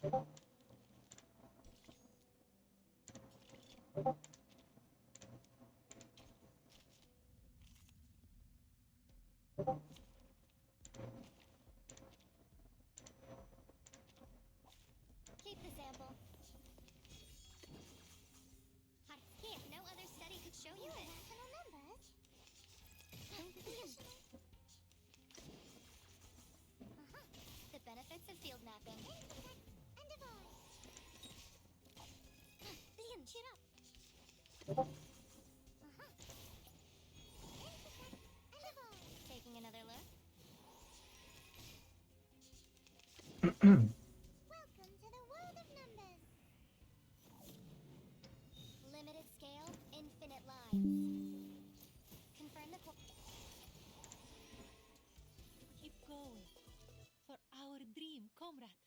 Keep the sample. Here, no other study could show you it. Rational numbers. The benefits of field mapping. And divorce. Liam, cheer up. Taking another look. Welcome to the world of numbers. Limited scale, infinite lines. Confirm the Keep going. For our dream, comrade.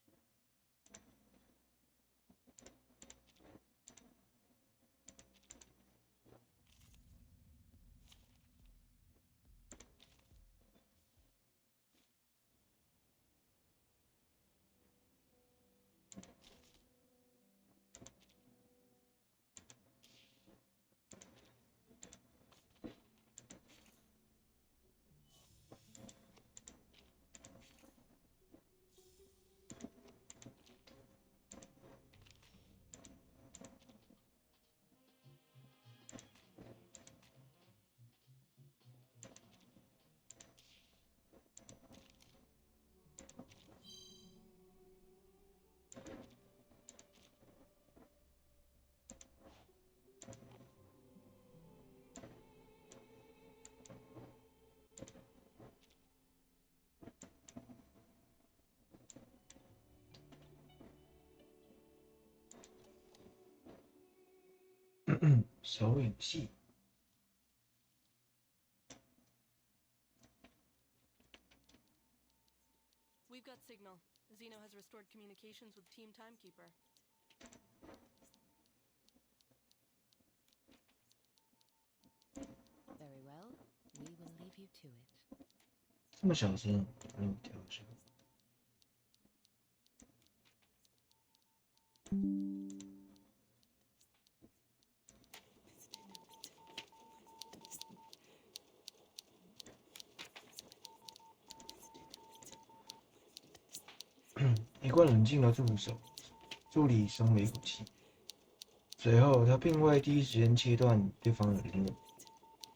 手影戏。We've got signal. Zeno has restored communications with Team Timekeeper. Very well. We will leave you to it. 这么小声，让我调一下。一贯冷静的助理松了一口气，随后他并未第一时间切断对方的联络，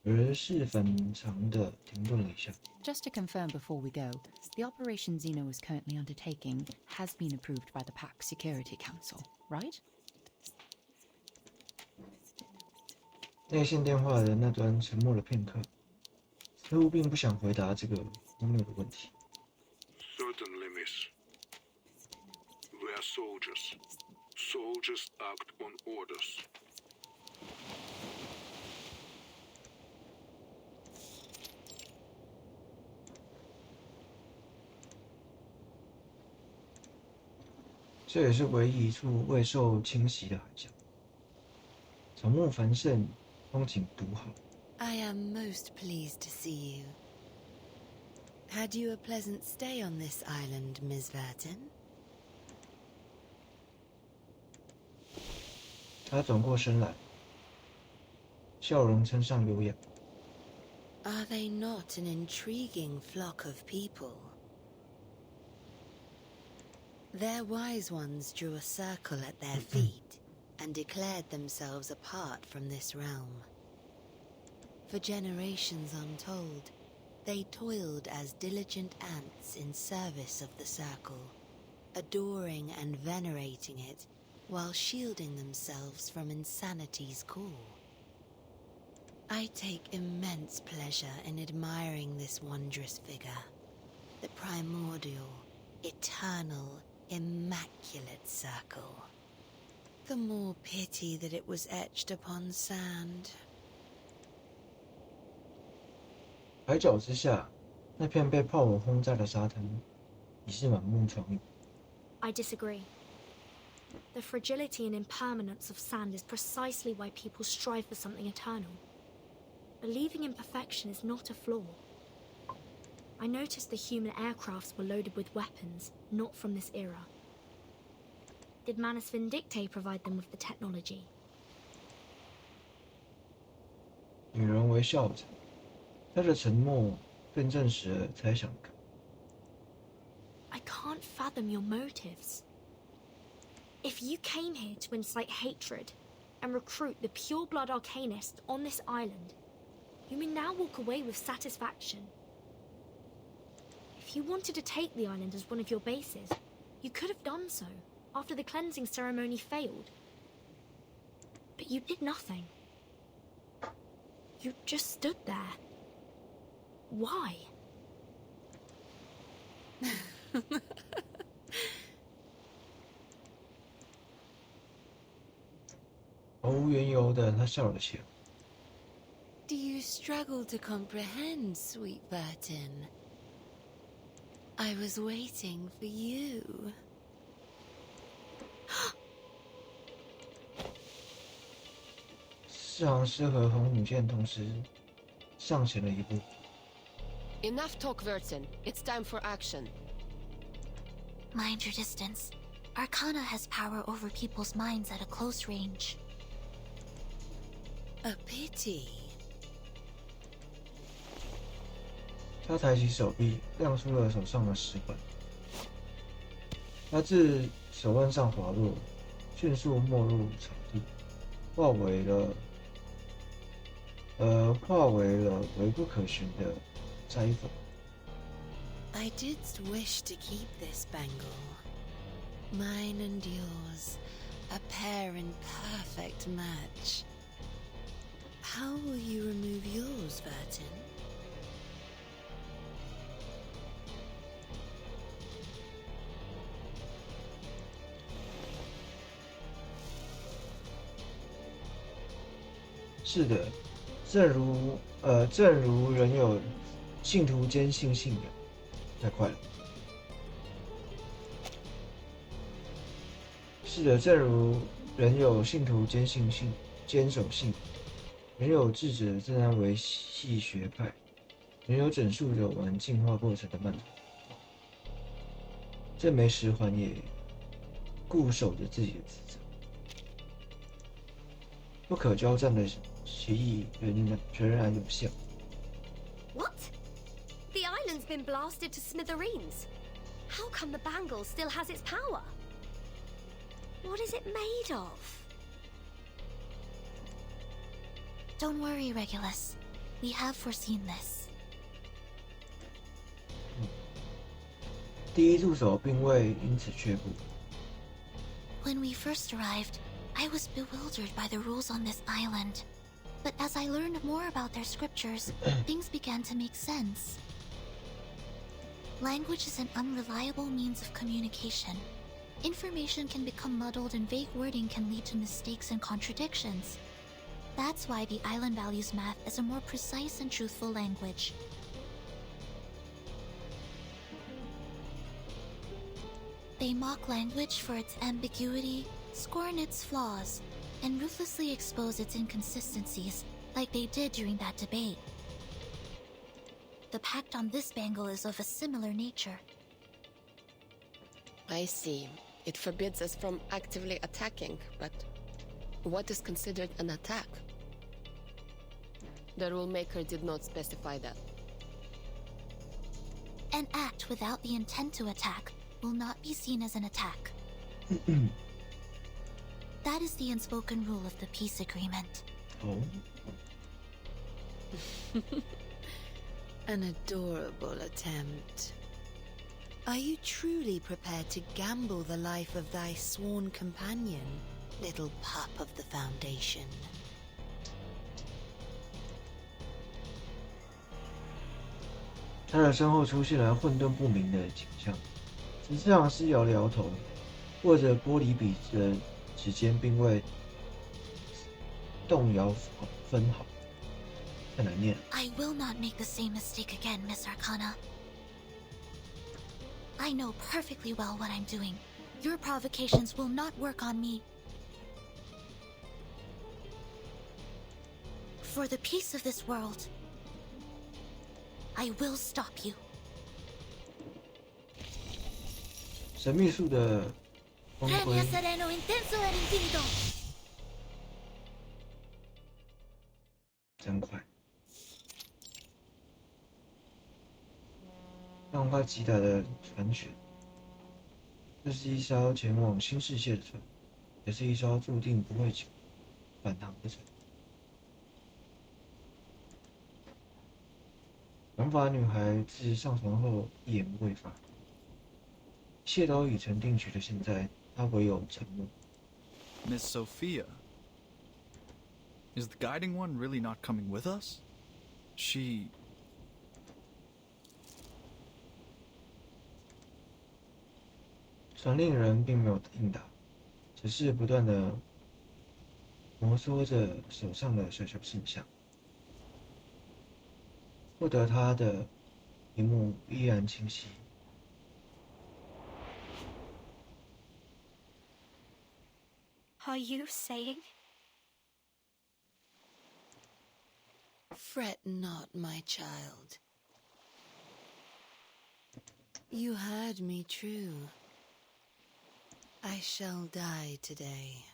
而是反常的停顿了一下。Just to confirm before we go, the operation Zeno is currently undertaking has been approved by the Pack Security Council, right? 内线电话的那端沉默了片刻，似乎并不想回答这个荒谬的问题。Certainly, miss. We are soldiers. Soldiers act on orders. 这也是唯一一处未受侵袭的海角。草木繁盛，风景独好。I am most pleased to see you. Had you a pleasant stay on this island, Ms. Verton? 他转过身来，笑容称上优雅。Are they not an intriguing flock of people? Their wise ones drew a circle at their feet and declared themselves apart from this realm. For generations untold, they toiled as diligent ants in service of the circle, adoring and venerating it while shielding themselves from insanity's call. I take immense pleasure in admiring this wondrous figure, the primordial, eternal, immaculate circle. The more pity that it was etched upon sand. 海角之下，那片被炮火轰炸的沙滩，已是满目疮痍。I disagree. The fragility and impermanence of sand is precisely why people strive for something eternal. Believing in perfection is not a flaw. I noticed the human aircrafts were loaded with weapons, not from this era. Did Manus Vindicte provide them with the technology? 女人微笑着，她的沉默更证实了猜想感。I can't fathom your motives. If you came here to incite hatred and recruit the pure-blood arcanists on this island, you may now walk away with satisfaction. If you wanted to take the island as one of your bases, you could have done so after the cleansing ceremony failed. But you did nothing. You just stood there. Why? 毫无缘由的，她笑了起来。Do you struggle to comprehend, sweet Burton? I was waiting for you. 四行诗和红女剑同时上前了一步。Enough talk, Vertin. It's time for action. Mind your distance. Arcana has power over people's minds at a close range. A pity. 他抬起手臂，亮出了手上的石板。他自手腕上滑落，迅速没入草地，化为了微不可寻的摘粉。I did wish to keep this bangle. Mine and yours, a pair in perfect match. How will you remove yours, Vertin? 是的，正如人有信徒坚信信仰，太快了。是的，正如人有信徒坚守信仰，人有智者正在维系学派，人有整数着玩进化过程的漫长。这枚石环也固守着自己的职责，不可交战的协议仍然有效。What? The island's been blasted to smithereens. How come the bangle still has its power? What is it made of? Don't worry, Regulus. We have foreseen this. 第一助手并未因此却步。When we first arrived, I was bewildered by the rules on this island. But as I learned more about their scriptures, things began to make sense. Language is an unreliable means of communication. Information can become muddled and vague wording can lead to mistakes and contradictions. That's why the island values math as a more precise and truthful language. They mock language for its ambiguity, scorn its flaws, and ruthlessly expose its inconsistencies, like they did during that debate. The pact on this bangle is of a similar nature. I see. It forbids us from actively attacking, but what is considered an attack? The rulemaker did not specify that. An act without the intent to attack will not be seen as an attack. That is the unspoken rule of the peace agreement. Oh. An adorable attempt. Are you truly prepared to gamble the life of thy sworn companion, little pup of the Foundation? 他的身后出现了混沌不明的景象，执杖师摇了摇头，握着玻璃笔的指尖并未动摇分毫，太难念了。I will not make the same mistake again, Miss Arcana. I know perfectly well what I'm doing. Your provocations will not work on me. For the peace of this world, I will stop you. 神秘树的光 Premio 辉 sereno intenso e infinito. 真快，让他击打的船舷。这是一艘前往新世界的船，也是一艘注定不会返航的船。短发女孩自上船后一言未发，一切都已成定局的现在，她唯有沉默。Miss Sophia. Is the guiding one really not coming with us? She... 传令人并没有应答，只是不断的摩挲着手上的小小信箱。获得他的一幕依然清晰。Are you saying? Fret not, my child. You heard me true. I shall die today.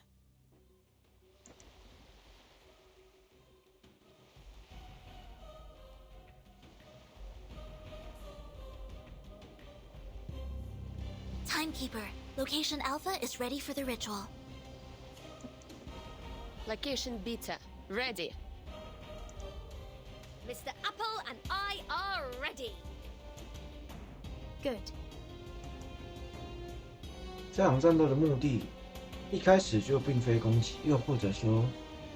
Timekeeper, location Alpha is ready for the ritual. Location Beta, ready. Mr. Apple and I are ready. Good. 这场战斗的目的，一开始就并非攻击，又或者说，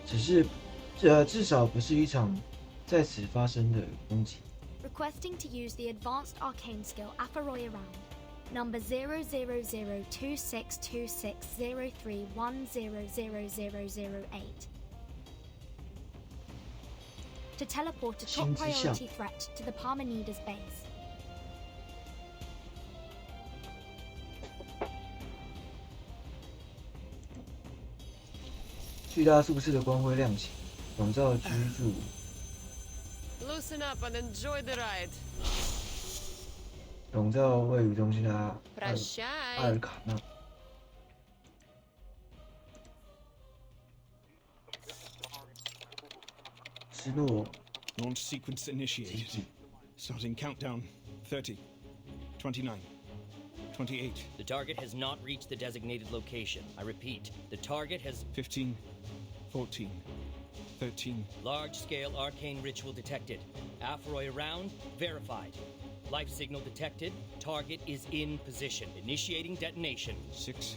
只是，至少不是一场在此发生的攻击。Requesting to use the advanced arcane skill Afaroy Around. Number 000262603100008. To teleport a top priority threat to the Parmenides base. 巨大宿舍的光辉亮起，笼罩居住。Loosen up and enjoy the ride. 笼罩位于中心的阿尔卡纳。失落。Launch sequence initiated. Starting countdown. 30, 29, 28. The target has not reached the designated location. I repeat, the target has 15, 14, 13. Large-scale arcane ritual detected. Afaroy around, verified. Life signal detected. Target is in position. Initiating detonation. 6,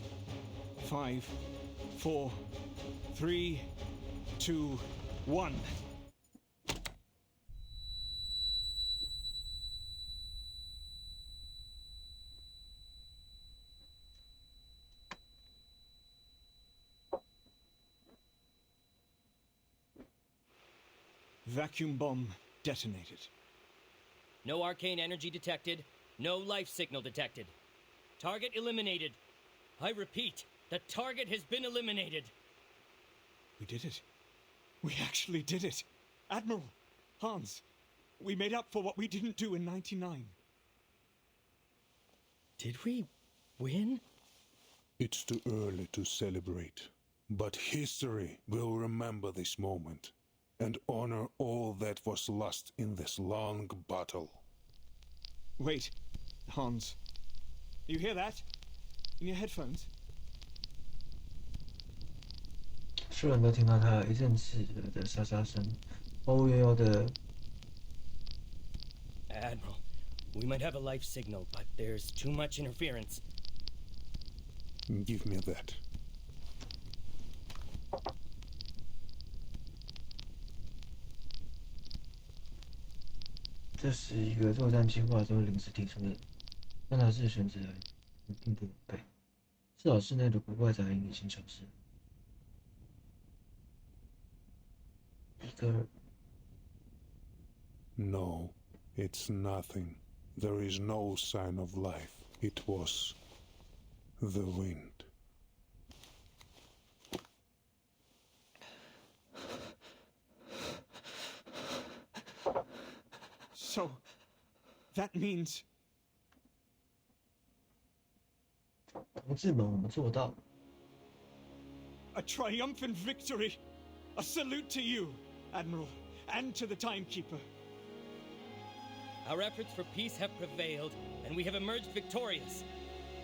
5, 4, 3, 2, 1. Vacuum bomb detonated. No arcane energy detected. No life signal detected. Target eliminated. I repeat, the target has been eliminated. We did it. We actually did it. Admiral, Hans, we made up for what we didn't do in 99. Did we win? It's too early to celebrate, but history will remember this moment and honor all that was lost in this long battle. Wait, Hans. You hear that? In your headphones? 所有人都听到他一阵刺耳的沙沙声，欧悠悠的。Admiral, we might have a life signal, but there's too much interference. Give me that. 这是一个作战计划中临时提出的，但他是选择并不违背，至少室内的古怪杂音已经消失了。一个 No, it's nothing. There is no sign of life. It was the wind. So, that means... 同志们，我们做到了。 A triumphant victory! A salute to you, Admiral, and to the Timekeeper. Our efforts for peace have prevailed, and we have emerged victorious.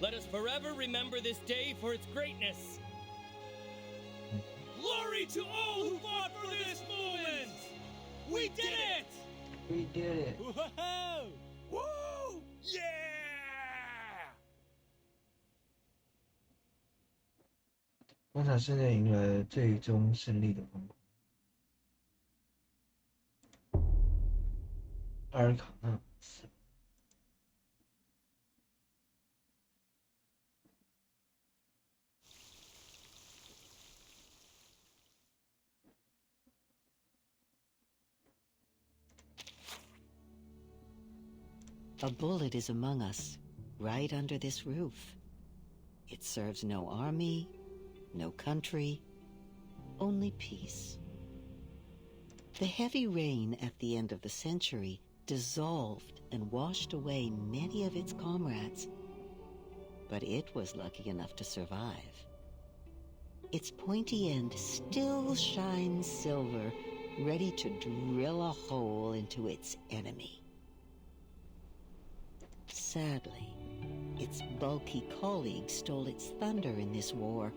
Let us forever remember this day for its greatness. Glory to all who fought for this moment! We did it! We did it! Whoa! Woo! Yeah! 观察室内迎来了最终胜利的光辉。阿尔卡纳死了。 A bullet is among us, right under this roof. It serves no army, no country, only peace. The heavy rain at the end of the century dissolved and washed away many of its comrades, but it was lucky enough to survive. Its pointy end still shines silver, ready to drill a hole into its enemy. Sadly, its bulky colleague stole its thunder in this war.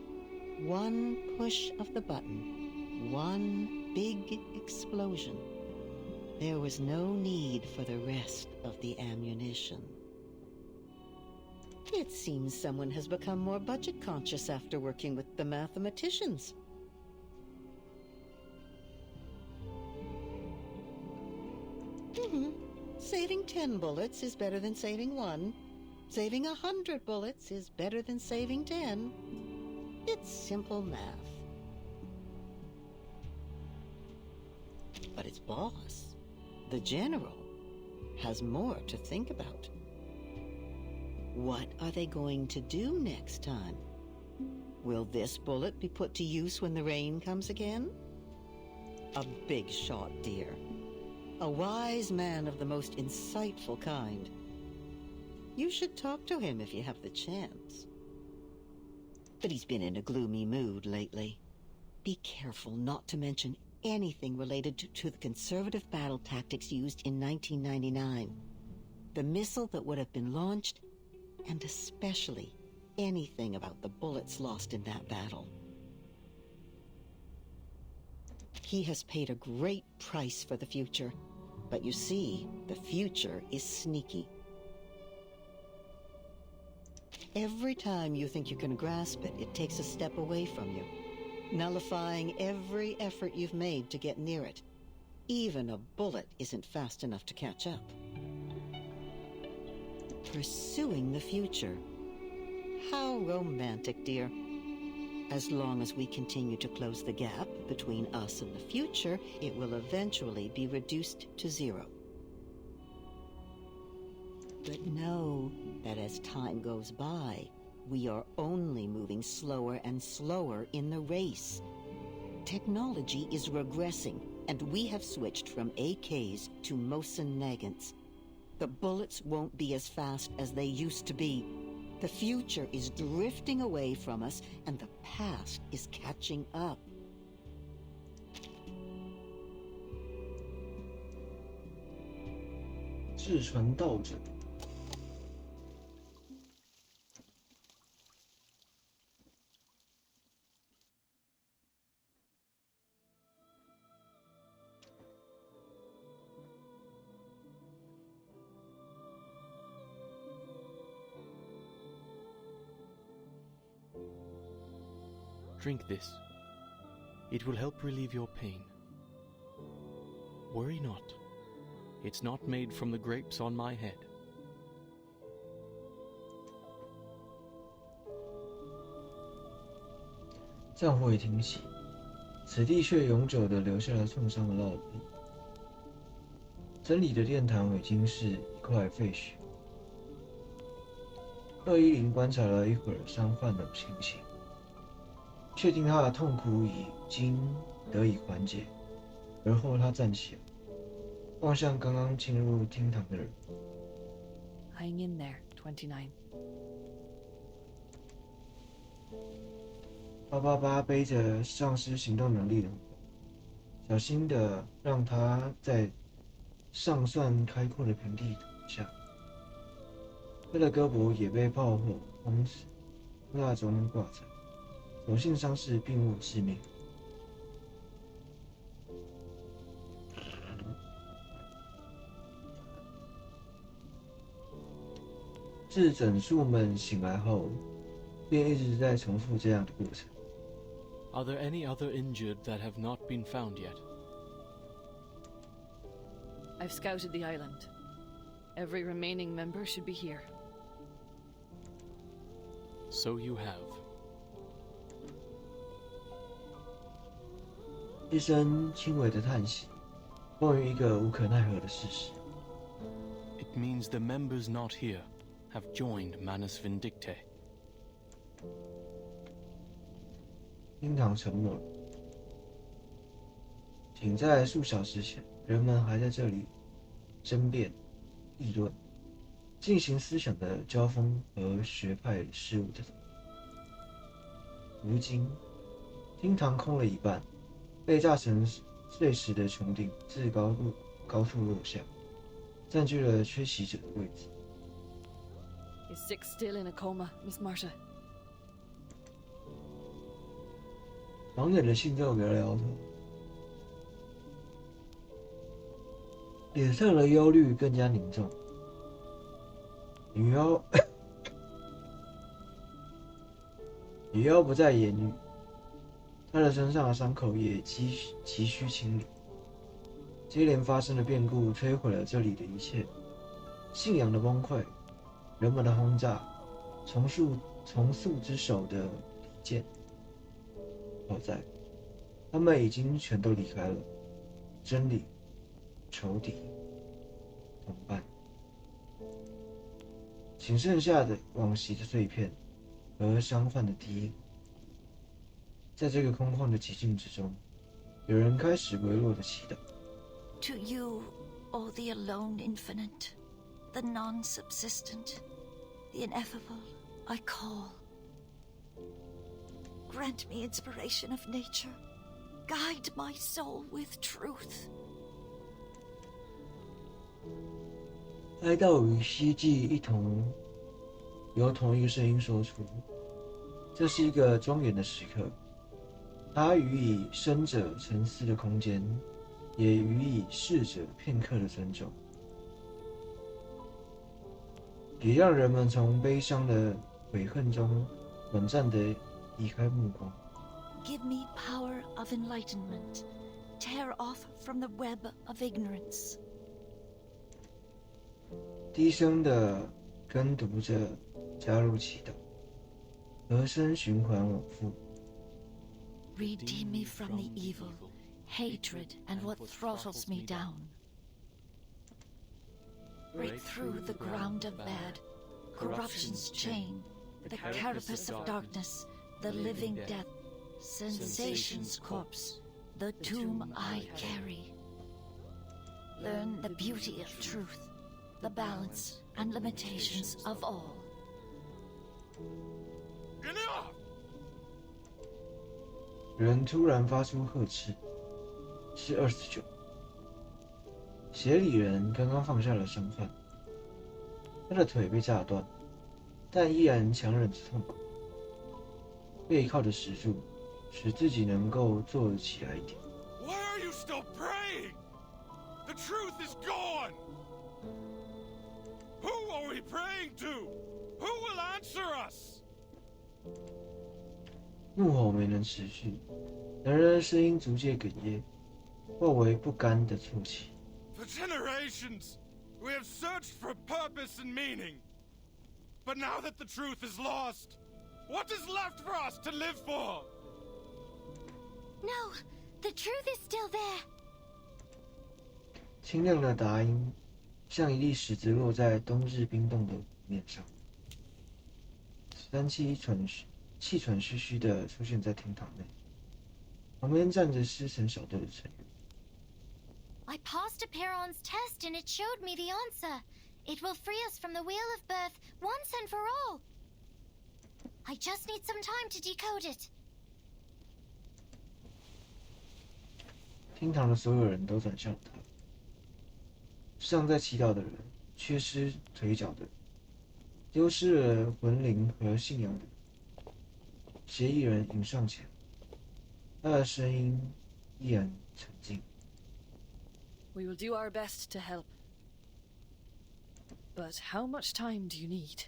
One push of the button, one big explosion. There was no need for the rest of the ammunition. It seems someone has become more budget conscious after working with the mathematicians. Saving 10 bullets is better than saving 1. Saving 100 bullets is better than saving 10. It's simple math. But its boss, the general, has more to think about. What are they going to do next time? Will this bullet be put to use when the rain comes again? A big shot, dear. A wise man of the most insightful kind. You should talk to him if you have the chance. But he's been in a gloomy mood lately. Be careful not to mention anything related to the conservative battle tactics used in 1999. The missile that would have been launched, and especially anything about the bullets lost in that battle. He has paid a great price for the future. But you see, the future is sneaky. Every time you think you can grasp it, it takes a step away from you, nullifying every effort you've made to get near it. Even a bullet isn't fast enough to catch up. Pursuing the future. How romantic, dear. As long as we continue to close the gap between us and the future, it will eventually be reduced to 0. But know that as time goes by, we are only moving slower and slower in the race. Technology is regressing, and we have switched from AKs to Mosin Nagants. The bullets won't be as fast as they used to be. The future is drifting away from us, and the past is catching up. 志传道者。Drink this. It will help relieve your pain. Worry not. It's not made from the grapes on my head. 战火已停息，此地却永久地留下了创伤的烙印。真理的殿堂已经是一块废墟。210观察了一会儿伤患的情形，确定他的痛苦已经得以缓解。而后他站起来，望向刚刚进入厅堂的人。Hang in there, 29. 888背着丧失行动能力的虎头，小心的让他在尚算开阔的平地躺下。他的胳膊也被炮火轰死，蜡中挂彩，所幸伤势并无致命。自整数们醒来后，便一直在重复这样的过程。Are there any other injured that have not been found yet? I've scouted the island. Every remaining member should be here. So you have. 一声轻微的叹息，关于一个无可奈何的事实。It means the members not here have joined Manus Vindicte. 厅堂沉默了。仅在数小时前，人们还在这里争辩、议论，进行思想的交锋和学派事务的。如今，厅堂空了一半，被炸成碎石的穹顶自高处落下，占据了缺席者的位置。Is Six still in a coma, Miss Marta? 盲眼的信众摇了摇头，脸上的忧虑更加凝重。女妖不再言语，她的身上的伤口也急需清理。接连发生的变故摧毁了这里的一切，信仰的崩溃，人们的轰炸，重塑之手的利剑。好在，他们已经全都离开了。真理、仇敌、同伴，仅剩下的往昔的碎片和商贩的敌影。在这个空旷的寂静之中，有人开始微弱的祈祷。To you, O the alone infinite, the non-subsistent, the ineffable, I call. Grant me inspiration of nature. Guide my soul with truth. 哀悼与希冀由同一个声音说出。这是一个庄严的时刻，它予以生者沉思的空间，也予以逝者片刻的尊重，也让人们从悲伤的悔恨中短暂地移开目光。Give me power of enlightenment. Tear off from the web of ignorance. 低声的跟读者加入祈祷，和声循环往复。Redeem me from the evil, hatred, and what throttles me down. Break through the ground of bad, corruption's chain, the carapace of darkness, the living death, sensation's corpse, the tomb I carry. Learn the beauty of truth, the balance and limitations of all. Enough! 人突然发出呵斥，是29。协理人刚刚放下了商贩，他的腿被炸断，但依然强忍着痛苦，背靠着石柱，使自己能够坐起来一点。Why are you still praying? The truth is gone! Who are we praying to? Who will answer us? 怒吼没能持续，男人的声音逐渐哽咽，化为不甘的啜泣。For generations, we have searched for purpose and meaning. But now that the truth is lost, what is left for us to live for? No, the truth is still there. 清亮的答音，像一粒石子落在冬日冰冻的湖面上。13气喘吁吁地出现在厅堂内，旁边站着师承小队的成员。I passed a Piron's test and it showed me the answer. It will free us from the wheel of birth once and for all. I just need some time to decode it. 厅堂的所有人都转向了他。尚在祈祷的人，缺失腿脚的人，丢失了魂灵和信仰的人，协议人迎上前，他的声音依然沉静。We will do our best to help. But how much time do you need?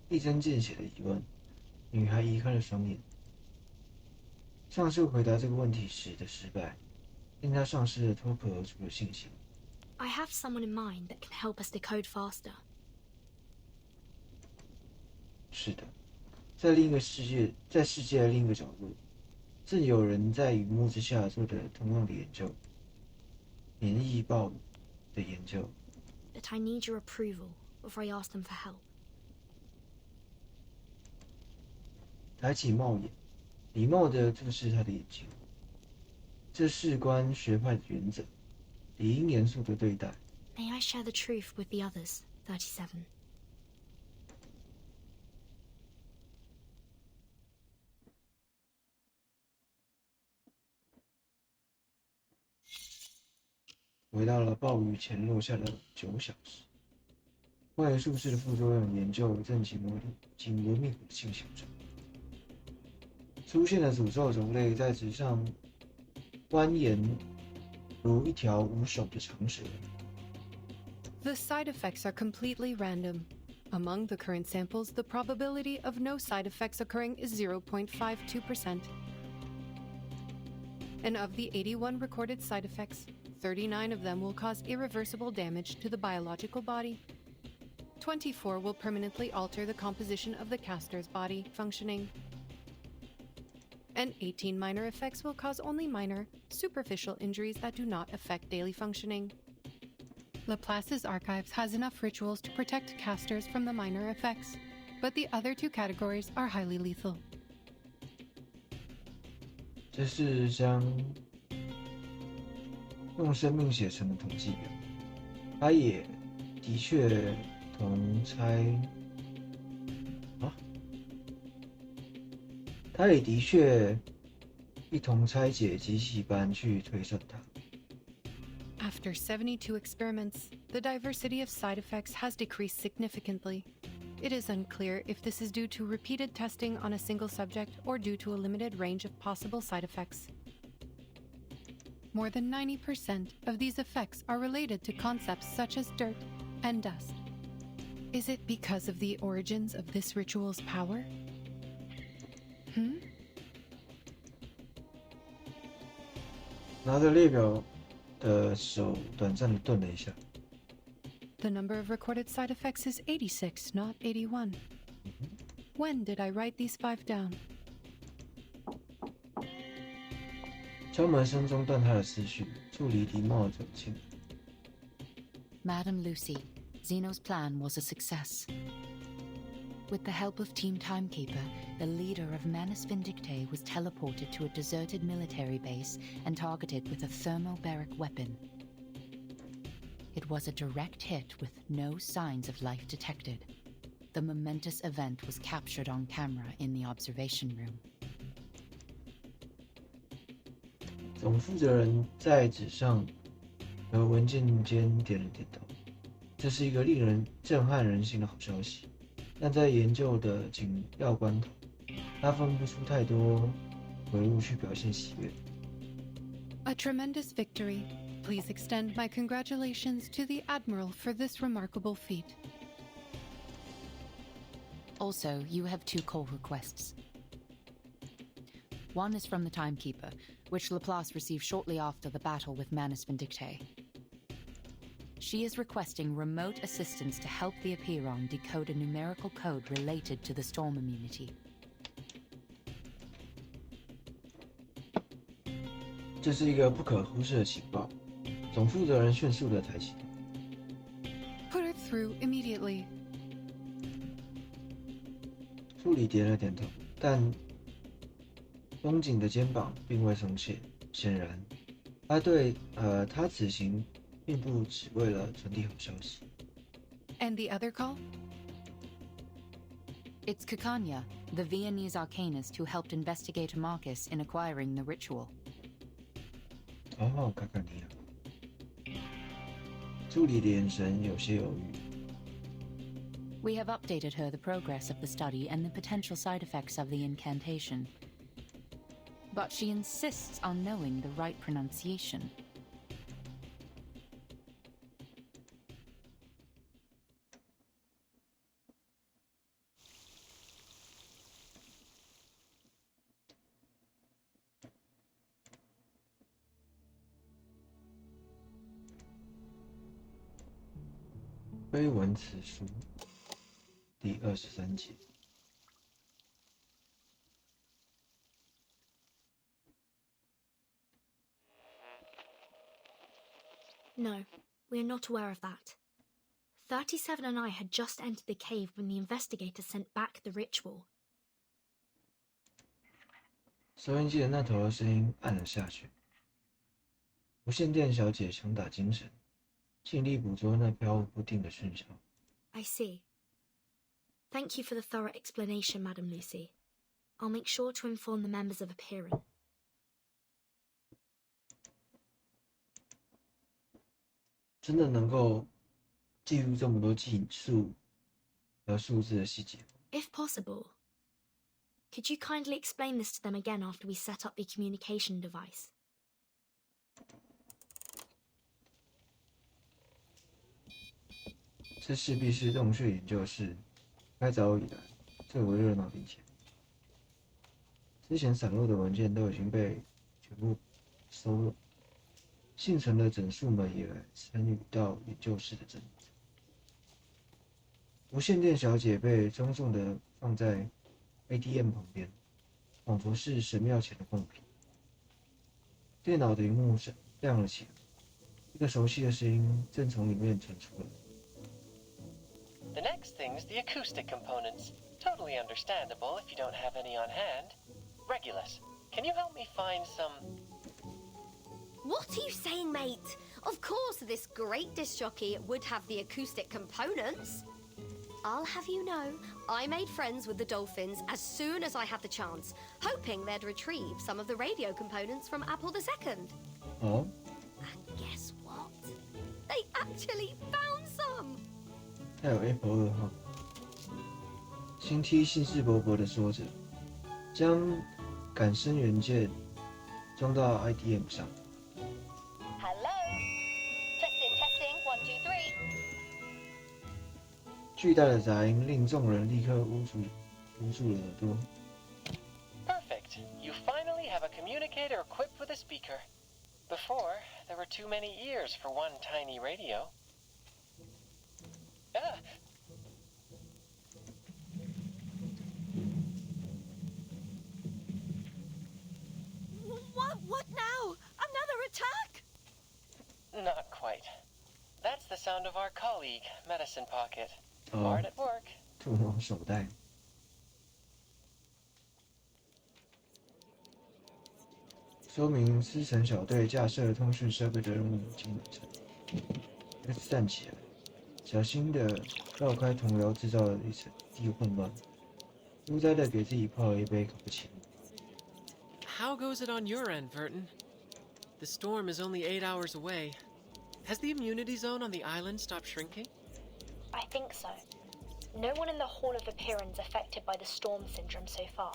一针见血的疑问，女孩移开了双眼。上述回答这个问题时的失败，令她丧失了脱口而出的信心。I have someone in mind that can help us decode faster. 是的，在世界的另一个角落，正有人在雨幕之下做着同样的研究，免疫暴雨的研究。But I need your approval before I ask them for help. 抬起帽檐，礼貌地注视他的眼睛。这事关学派的原则，理应严肃地对待。May I share the truth with the others, 37? 回到了暴雨前落下的9小时，关于术士的副作用研究正紧锣密鼓地进行着。出现的诅咒种类在纸上蜿蜒如一条无手的长蛇。The side effects are completely random. Among the current samples, the probability of no side effects occurring is 0.52%. And of the 81 recorded side effects, 39 of them will cause irreversible damage to the biological body. 24 will permanently alter the composition of the caster's body functioning. And 18 minor effects will cause only minor, superficial injuries that do not affect daily functioning. Laplace's archives has enough rituals to protect casters from the minor effects, but the other two categories are highly lethal. 这是将用生命写成的统计表，它也的确一同拆解机器般去推算它。After 72 experiments, the diversity of side effects has decreased significantly. It is unclear if this is due to repeated testing on a single subject or due to a limited range of possible side effects. More than 90% of these effects are related to concepts such as dirt and dust. Is it because of the origins of this ritual's power? 拿着列表的手短暂地顿了一下。The number of recorded side effects is 86, not 81. When did I write these 5 down? 敲门声中断他的思绪，助理礼貌地走近。Madam Lucy, Zeno's plan was a success. With the help of Team Timekeeper, the leader of Manus Vindicte was teleported to a deserted military base and targeted with a thermobaric weapon. It was a direct hit with no signs of life detected. The momentous event was captured on camera in the observation room. 总负责人在纸上和文件间点了点头。这是一个令人震撼人心的好消息，但在研究的紧要关头，他分不出太多回路去表现喜悦。A tremendous victory. Please extend my congratulations to the Admiral for this remarkable feat. Also, you have 2 call requests. One is from the Timekeeper, which Laplace received shortly after the battle with Manus Vindicte. She is requesting remote assistance to help the Apiron decode a numerical code related to the storm immunity. 这是一个不可忽视的情报。总负责人迅速地抬起头。Put it through immediately. 助理点了点头，但绷紧的肩膀并未松懈。显然，他此行并不只为了传递好消息。And the other call? It's Kukanya, the Viennese arcanist who helped investigate Marcus in acquiring the ritual. 哦，卡卡尼亚。助理的眼神有些犹豫。We have updated her the progress of the study and the potential side effects of the incantation. But she insists on knowing the right pronunciation. 碑文此书第23节。No, we are not aware of that. 37 and I had just entered the cave when the investigator sent back the ritual. 收音机的那头的声音暗了下去。无线电小姐强打精神，尽力捕捉那飘忽不定的讯号。I see. Thank you for the thorough explanation, Madam Lucy. I'll make sure to inform the members of Appearance. 真的能够记录这么多技术和数字的细节？ If possible, could you kindly explain this to them again after we set up the communication device? 这势必是洞穴研究室开凿以来最为热闹的一天。之前散落的文件都已经被全部收了，幸存的整数们也参与到研究室的整理。无线电小姐被庄重地放在 ATM 旁边，仿佛是神庙前的贡品。电脑的萤幕亮了起来，一个熟悉的声音正从里面传出来。 The next thing's the acoustic components. Totally understandable if you don't have any on hand. Regulus, can you help me find some... What are you saying, mate? Of course, this great disc jockey would have the acoustic components. I'll have you know, I made friends with the dolphins as soon as I had the chance, hoping they'd retrieve some of the radio components from Apple II. Oh? And guess what? They actually found some! 他有 Apple 2号。新 T 兴致勃勃地说着，将感生元件装到 IDM 上。Hello? Testing, testing, 1, 2, 3. 巨大的杂音令众人立刻捂住了耳朵。Perfect. You finally have a communicator equipped with a speaker. Before, there were too many ears for one tiny radio. Ah! What now? Another attack? Not quite. That's the sound of our colleague, Medicine Pocket. Hard at work. 兔毛手袋。说明思城小队架设通讯设备的任务已经完成。X 站起来，小心地绕开同僚制造的一地混乱，悠哉地给自己泡了一杯卡布奇诺。 How goes it on your end, Verton? The storm is only 8 hours away. Has the immunity zone on the island stopped shrinking? I think so. No one in the Hall of Appearance affected by the storm syndrome so far.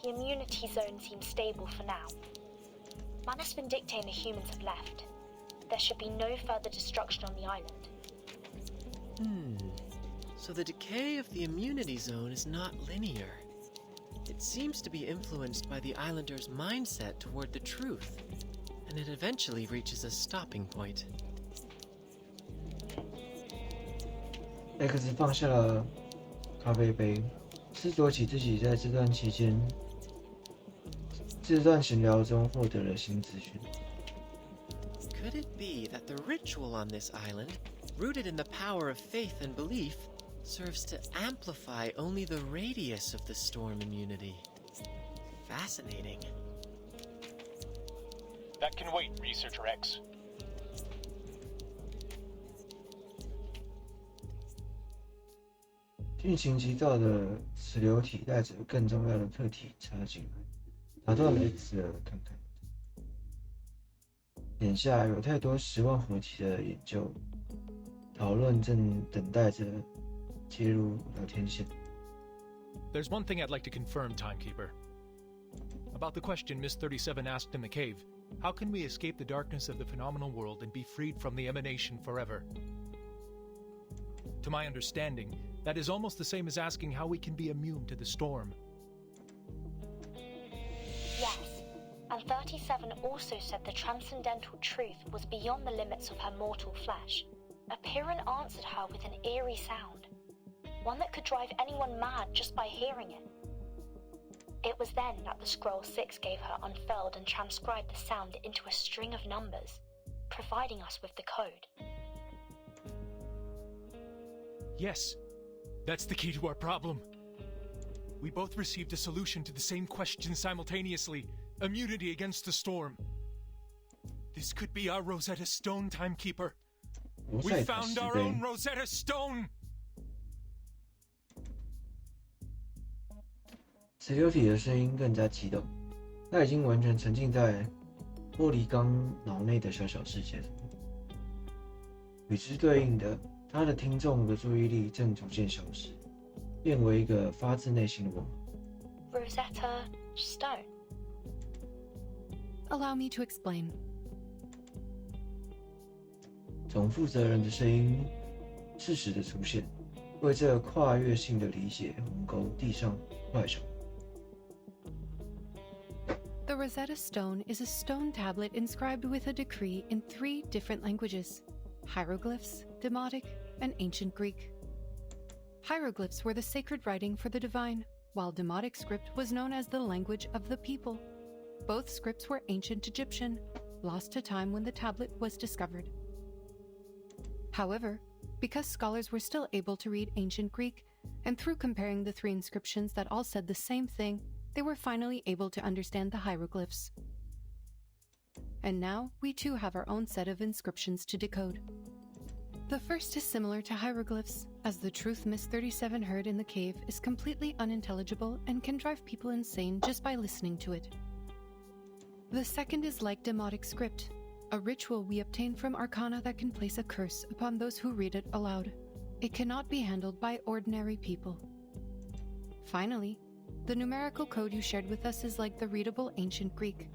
The immunity zone seems stable for now. Manus Vindicte and the humans have left. There should be no further destruction on the island. So the decay of the immunity zone is not linear. It seems to be influenced by the islanders' mindset toward the truth, and it eventually reaches a stopping point. X 放下了咖啡杯，思索起自己在这段闲聊中获得的新资讯。Could it be that the ritual on this island, rooted in the power of faith and belief, serves to amplify only the radius of the storm immunity? Fascinating. That can wait, Researcher X. 剧情急躁的磁流体带着更重要的课题插进来，打断了 X 的看看。眼下有太多10万火急的研究讨论正等待着接入聊天线。There's one thing I'd like to confirm, Timekeeper. About the question Miss 37 asked in the cave, how can we escape the darkness of the phenomenal world and be freed from the emanation forever? To my understanding, that is almost the same as asking how we can be immune to the storm. Yes, and 37 also said the transcendental truth was beyond the limits of her mortal flesh. A Piran answered her with an eerie sound, one that could drive anyone mad just by hearing it. It was then that the Scroll 6 gave her unfurled and transcribed the sound into a string of numbers, providing us with the code. Yes, that's the key to our problem. We both received a solution to the same question simultaneously, immunity against the storm. This could be our Rosetta Stone, Timekeeper. We found our own Rosetta Stone! 磁流体的声音更加激动，它已经完全沉浸在玻璃缸脑内的小小世界中。与之对应的，他的听众的注意力正逐渐消失，变为一个发自内心的问号。Rosetta Stone. Allow me to explain. 总负责人的声音适时的出现，为这跨越性的理解鸿沟递上快手。The Rosetta Stone is a stone tablet inscribed with a decree in 3 different languages: hieroglyphs, Demotic, and Ancient Greek. Hieroglyphs were the sacred writing for the divine, while Demotic script was known as the language of the people. Both scripts were ancient Egyptian, lost to time when the tablet was discovered. However, because scholars were still able to read Ancient Greek, and through comparing the 3 inscriptions that all said the same thing, they were finally able to understand the hieroglyphs. And now, we too have our own set of inscriptions to decode. The first is similar to hieroglyphs, as the truth Miss 37 heard in the cave is completely unintelligible and can drive people insane just by listening to it. The second is like Demotic script, a ritual we obtain from Arcana that can place a curse upon those who read it aloud. It cannot be handled by ordinary people. Finally, the numerical code you shared with us is like the readable Ancient Greek,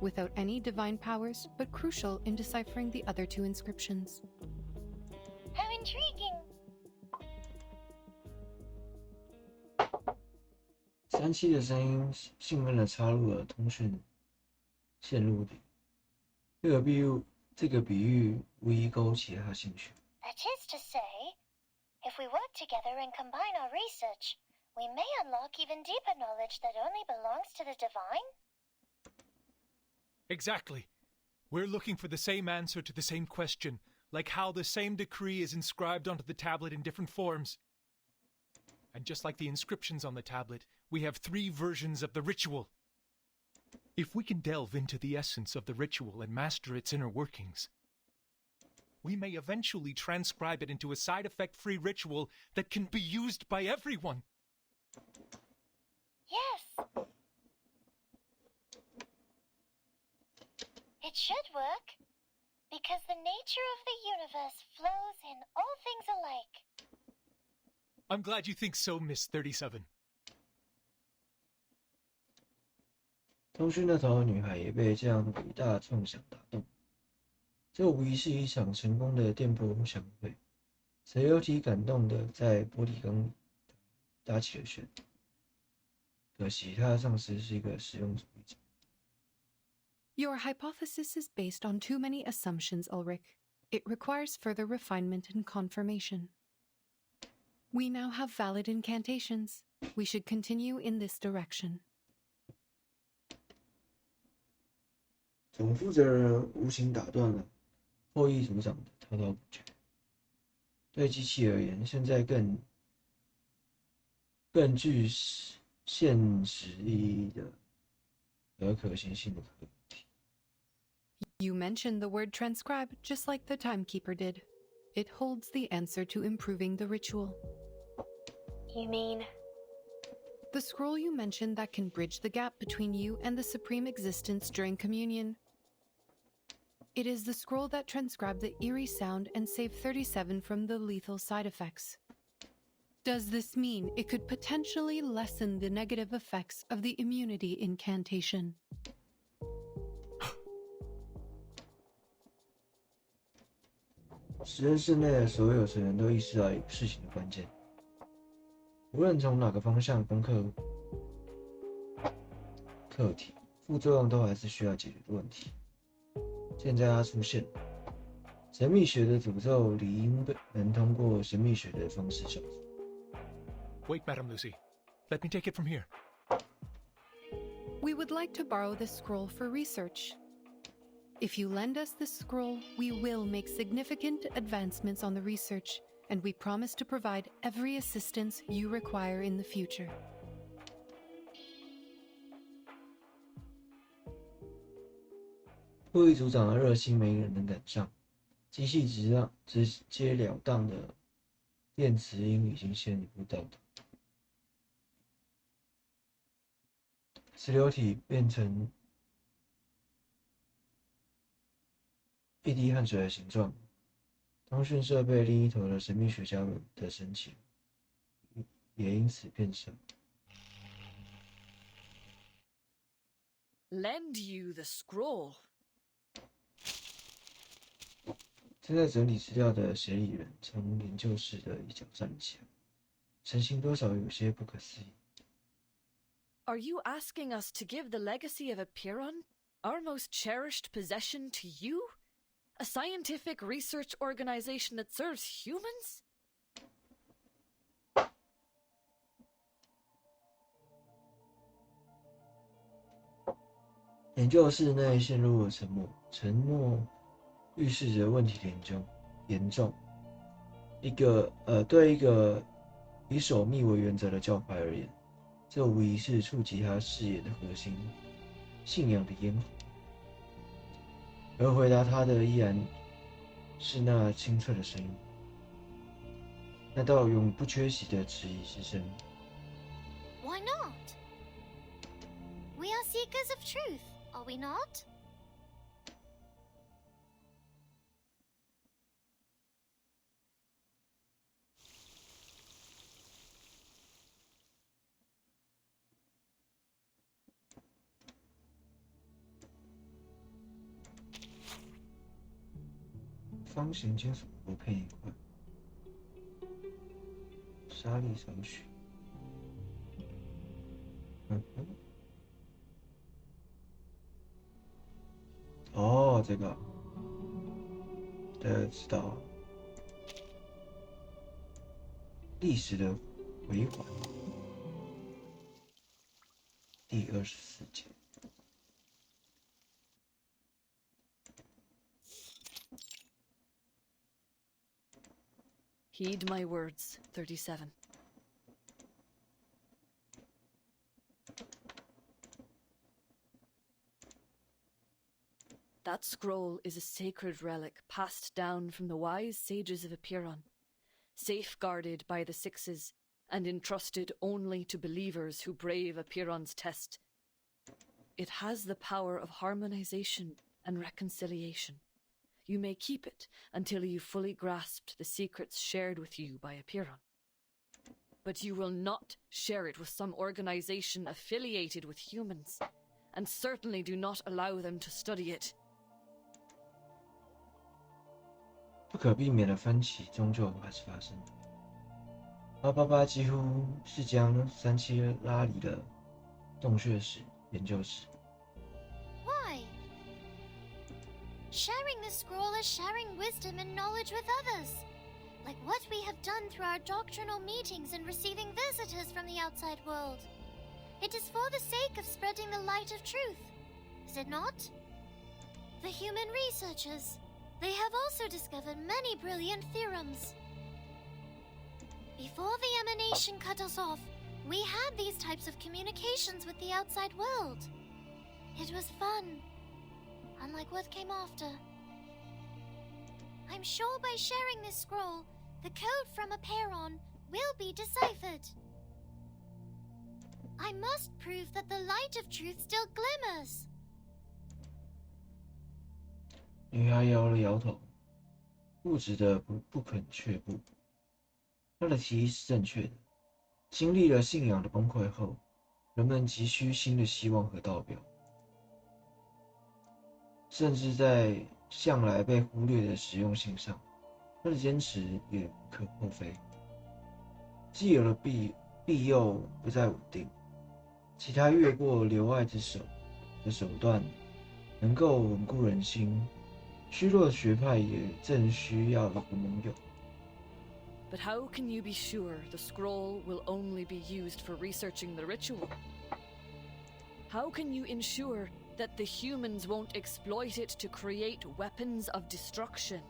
without any divine powers, but crucial in deciphering the other 2 inscriptions. How intriguing! 37的声音兴奋地插入了通讯线路里，这个比喻无疑勾起他兴趣。 That is to say, if we work together and combine our research, we may unlock even deeper knowledge that only belongs to the divine? Exactly. We're looking for the same answer to the same question, like how the same decree is inscribed onto the tablet in different forms. And just like the inscriptions on the tablet, we have 3 versions of the ritual. If we can delve into the essence of the ritual and master its inner workings, we may eventually transcribe it into a side-effect-free ritual that can be used by everyone. Yes. It should work, because the nature of the universe flows in all things alike. I'm glad you think so, Miss 37. 通讯那头的女孩也被这样的伟大创想打动。这无疑是一场成功的电波相会。磁流体感动的在玻璃缸里搭起了旋。可惜他的上司是一个实用主义者。Your hypothesis is based on too many assumptions, Ulrich. It requires further refinement and confirmation. We now have valid incantations. We should continue in this direction. 总负责人无情打断了后羿组长的滔滔不绝。对机器而言，现在更具现实意义的和可行性的课题。You mentioned the word transcribe just like the Timekeeper did. It holds the answer to improving the ritual. You mean... The scroll you mentioned that can bridge the gap between you and the Supreme Existence during communion. It is the scroll that transcribed the eerie sound and saved 37 from the lethal side effects. Does this mean it could potentially lessen the negative effects of the immunity incantation? 实验室内的所有成员都意识到一个事情的关键：无论从哪个方向攻克课题，副作用都还是需要解决的问题。现在它出现了，神秘学的诅咒理应能通过神秘学的方式消除。Wait, Madame Lucy. Let me take it from here. We would like to borrow this scroll for research. If you lend us this scroll, we will make significant advancements on the research, and we promise to provide every assistance you require in the future. 会议组长的热心没人能赶上，机器直截了当的电磁音已经先一步到达。磁流体变成一滴汗水的形状，通讯设备另一头的神秘学家们的神情也因此变小。Lend you the scroll. 正在整理资料的协理人从研究室的一角站起来，神情多少有些不可思议。Are you asking us to give the legacy of Apiron, our most cherished possession, to you? A scientific research organization that serves humans? 研究室内陷入了沉默，沉默预示着问题严重。对一个以守密为原则的教派而言，这无疑是触及他视野的核心——信仰的烟火。而回答他的依然是那清脆的声音，那道永不缺席的质疑之声。Why not? We are seekers of truth, are we not? 方形金属薄片一块，沙粒少许。哦，这个，大家知道，历史的回环，第24节。Heed my words, 37. That scroll is a sacred relic passed down from the wise sages of Apiron, safeguarded by the Sixes and entrusted only to believers who brave Apiron's test. It has the power of harmonization and reconciliation. You may keep it until you fully grasped the secrets shared with you by Apiron. But you will not share it with some organization affiliated with humans, and certainly do not allow them to study it. 不可避免的分歧终究还是发生了。888几乎是将37拉离了洞穴室研究室。Why? Sharing the scroll is sharing wisdom and knowledge with others, like what we have done through our doctrinal meetings and receiving visitors from the outside world. It is for the sake of spreading the light of truth, is it not? The human researchers, they have also discovered many brilliant theorems. Before the emanation cut us off, we had these types of communications with the outside world. It was fun, unlike what came after. I'm sure by sharing this scroll, the code from Apiron will be deciphered. I must prove that the light of truth still glimmers. 女孩摇了摇头，固执的不肯却步。她的提议是正确的。经历了信仰的崩溃后，人们急需新的希望和道标，甚至在向来被忽略的实用性上，她的坚持也无可厚非。既有了庇佑不再稳定，其他越过留爱之手的手段能够稳固人心。虚弱的学派也正需要一个盟友。But how can you be sure the scroll will only be used for researching the ritual? How can you ensure that the humans won't exploit it to create weapons of destruction?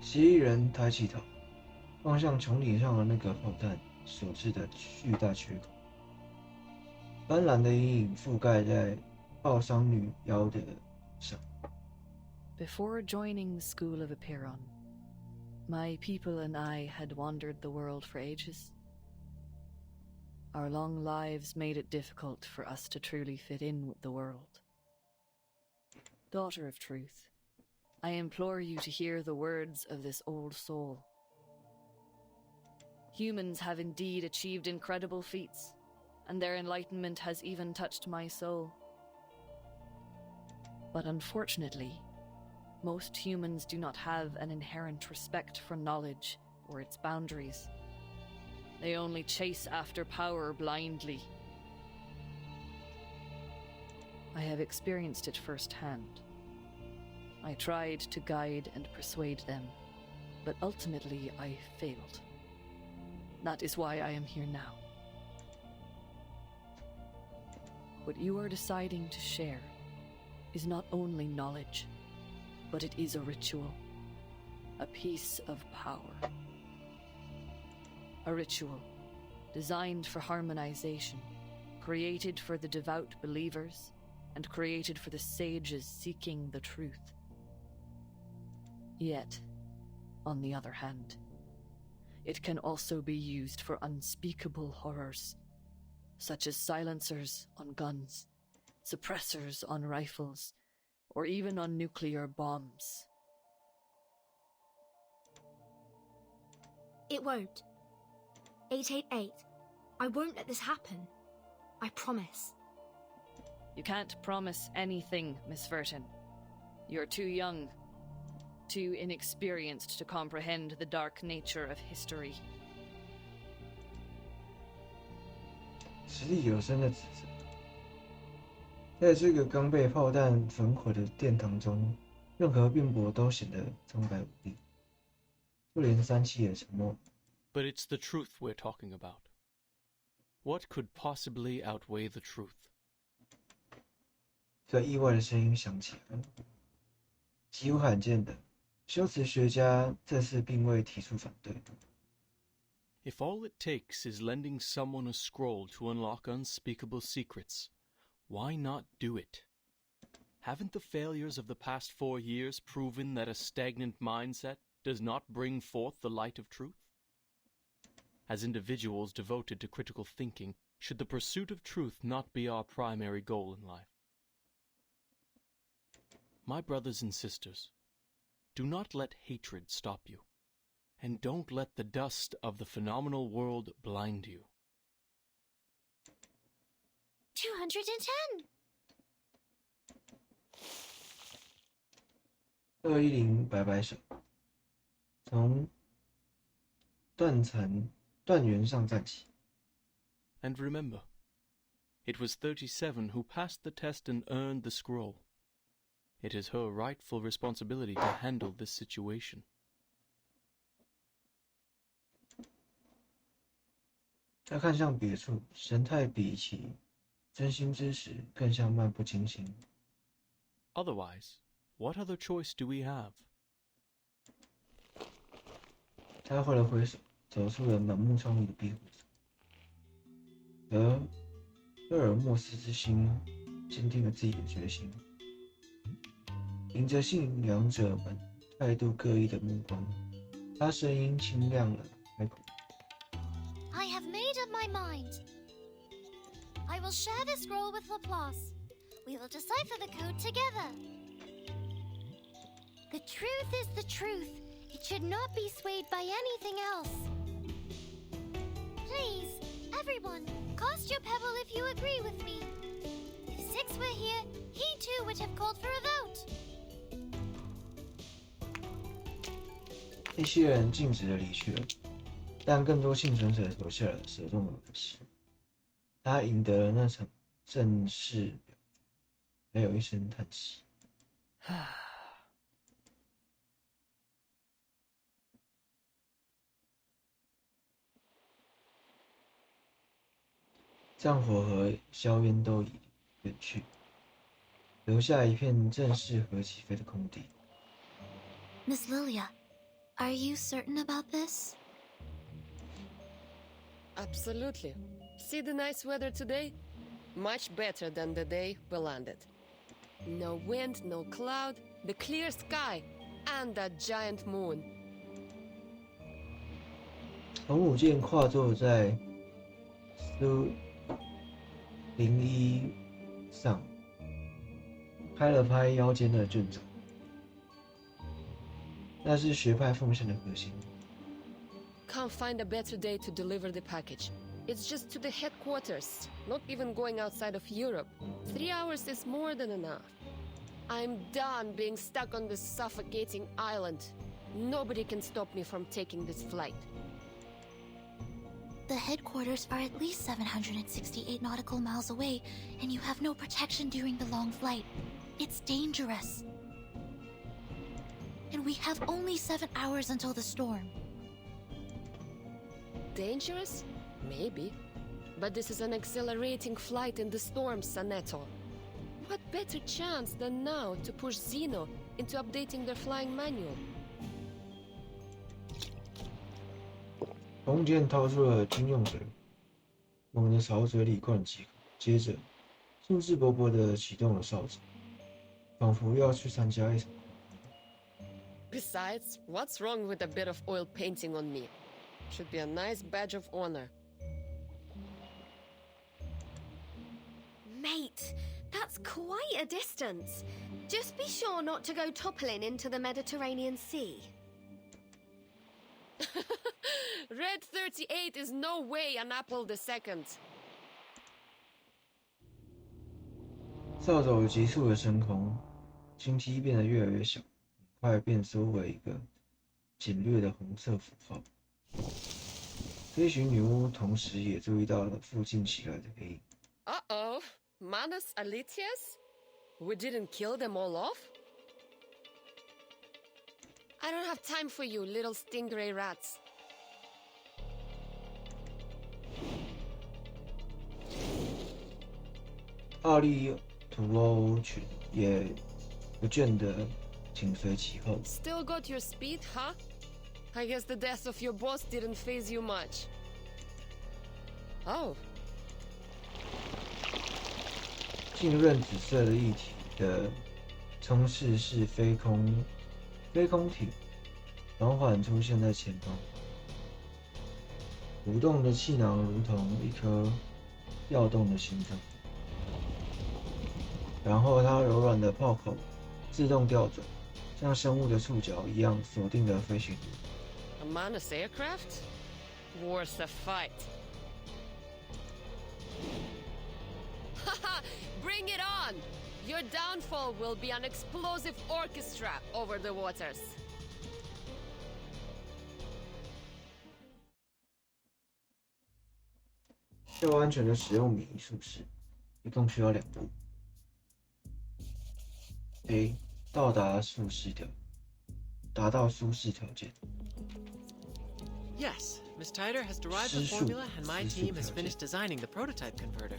蜥蜴人抬起头，望向穹顶上的那个炮弹所致的巨大缺口。斑斓的阴影覆盖在奥桑女妖的上。Before joining the School of Apiron, my people and I had wandered the world for ages. Our long lives made it difficult for us to truly fit in with the world. Daughter of Truth, I implore you to hear the words of this old soul. Humans have indeed achieved incredible feats, and their enlightenment has even touched my soul. But unfortunately, most humans do not have an inherent respect for knowledge or its boundaries. They only chase after power blindly. I have experienced it firsthand. I tried to guide and persuade them, but ultimately I failed. That is why I am here now. What you are deciding to share is not only knowledge, but it is a ritual, a piece of power. A ritual designed for harmonization, created for the devout believers, and created for the sages seeking the truth. Yet, on the other hand, it can also be used for unspeakable horrors, such as silencers on guns, suppressors on rifles, or even on nuclear bombs. It won't. 888, I won't let this happen. I promise. You can't promise anything, Miss Verton. You're too young, too inexperienced to comprehend the dark nature of history. 掷地有声的指责。在这个刚被炮弹焚毁的殿堂中，任何辩驳都显得苍白无力，就连三七也沉默。But it's the truth we're talking about. What could possibly outweigh the truth? 一个意外的声音响起来，极为罕见的，修辞学家这次并未提出反对。If all it takes is lending someone a scroll to unlock unspeakable secrets, why not do it? Haven't the failures of the past 4 years proven that a stagnant mindset does not bring forth the light of truth? As individuals devoted to critical thinking, should the pursuit of truth not be our primary goal in life? My brothers and sisters, do not let hatred stop you, and don't let the dust of the phenomenal world blind you. 210! 210摆摆手，从断垣上站起。And remember, it was 37 who passed the test and earned the scroll. It is her rightful responsibility to handle this situation. 他看向别处，神态比起真心之时更像漫不经心。Otherwise, what other choice do we have? 他挥了挥手，走出了满目疮痍的庇护者。而厄尔莫斯之心坚定了自己的决心。迎着信仰者们态度各异的目光，他声音清亮了，开口。I have made up my mind. I will share the scroll with Laplace. We will decipher the code together. The truth is the truth. It should not be swayed by anything else. Please, everyone, cast your pebble if you agree with me. If Six were here, he too would have called for a vote. 那些人径直地离去了，但更多幸存者留下了手中的武士。他赢得了那场正式表决，还有一声叹息。战火和硝烟都已远去，留下一片正适合起飞的空地。Miss Lilia, are you certain about this? Absolutely. See the nice weather today? Much better than the day we landed. No wind, no cloud, the clear sky, and that giant moon. 红舞剑跨坐在苏01上，拍了拍腰间的卷轴。那是学派奉献的核心。Can't find a better day to deliver the package. It's just to the headquarters, not even going outside of Europe. 3 hours is more than enough. I'm done being stuck on this suffocating island. Nobody can stop me from taking this flight. The headquarters are at least 768 nautical miles away, and you have no protection during the long flight. It's dangerous. And we have only 7 hours until the storm. Dangerous? Maybe. But this is an exhilarating flight in the storm, Saneto. What better chance than now to push Zeno into updating their flying manual? 红剑掏出了军用水，猛地朝嘴里灌几口，接着兴致勃勃地启动了哨子，仿佛要去参加一场。Besides, what's wrong with a bit of oil painting on me? Should be a nice badge of honor. Mate, that's quite a distance. Just be sure not to go toppling into the Mediterranean Sea. Red 38 is no way an Apple II. 扫帚急速的升空，星梯变得越来越小，很快变缩为一个简略的红色符号。飞行女巫同时也注意到了附近起来的黑影。Uh-oh, Manus Alitius? We didn't kill them all off? I don't have time for you, little stingray rats. 奥利图欧群也不倦地紧随其后。Still got your speed, huh? I guess the death of your boss didn't faze you much. Oh. 浸润紫色的液体的冲刺式飞空艇缓缓出现在前方，舞动的气囊如同一颗跳动的心脏。然后它柔软的炮口自动调转，像生物的触角一样锁定了飞行员。A Manus aircraft? Worth a fight. Haha! Bring it on! Your downfall will be an explosive orchestra over the waters. 要安全的使用免疫术士，一共需要2步。A. 达到舒适条件。Yes, Miss Titer has derived the formula and my team has finished designing the prototype converter.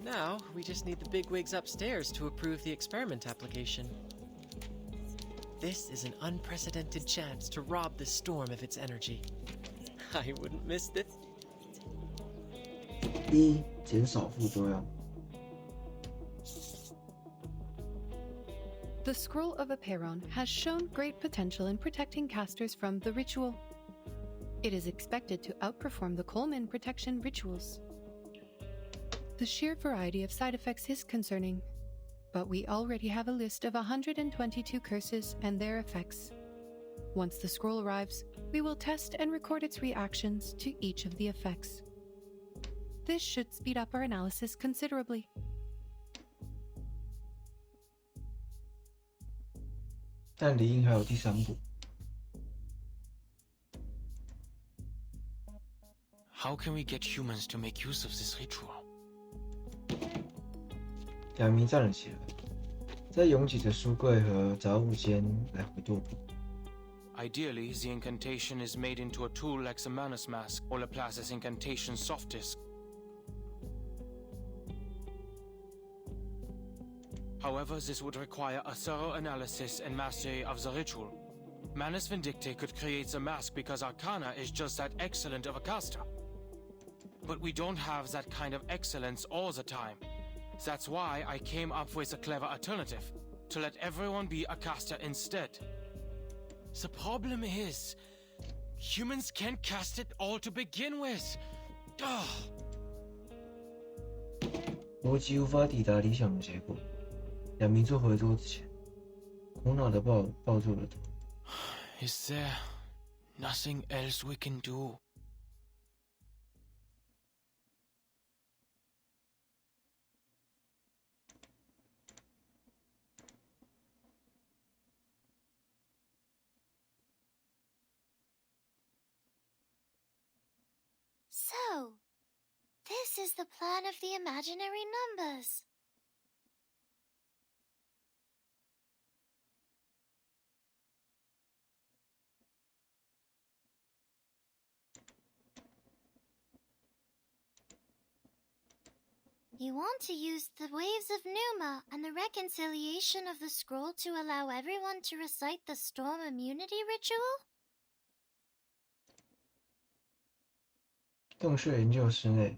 Now, we just need the bigwigs upstairs to approve the experiment application. This is an unprecedented chance to rob the storm of its energy. I wouldn't miss this. 1. 减少副作用。The Scroll of Aperon has shown great potential in protecting casters from the ritual. It is expected to outperform the Coleman protection rituals. The sheer variety of side effects is concerning, but we already have a list of 122 curses and their effects. Once the scroll arrives, we will test and record its reactions to each of the effects. This should speed up our analysis considerably. 但理应还有第3部。 How can we get humans to make use of this ritual? 两名站了起来，在拥挤的书柜和杂物间来回踱步。 Ideally, the incantation is made into a tool like the Manus Mask or Laplace's incantation soft disk. However, this would require a thorough analysis and mastery of the ritual. Manus Vindicte could create the mask because Arcana is just that excellent of a caster. But we don't have that kind of excellence all the time. That's why I came up with a clever alternative, to let everyone be a caster instead. The problem is, humans can't cast it all to begin with. Ugh. 逻辑无法抵达理想的结果。两名坐回桌子前，苦恼地抱住了头。Is there nothing else we can do? So, this is the plan of the imaginary numbers. You want to use the waves of Numa and the reconciliation of the scroll to allow everyone to recite the storm immunity ritual? 洞穴研究室内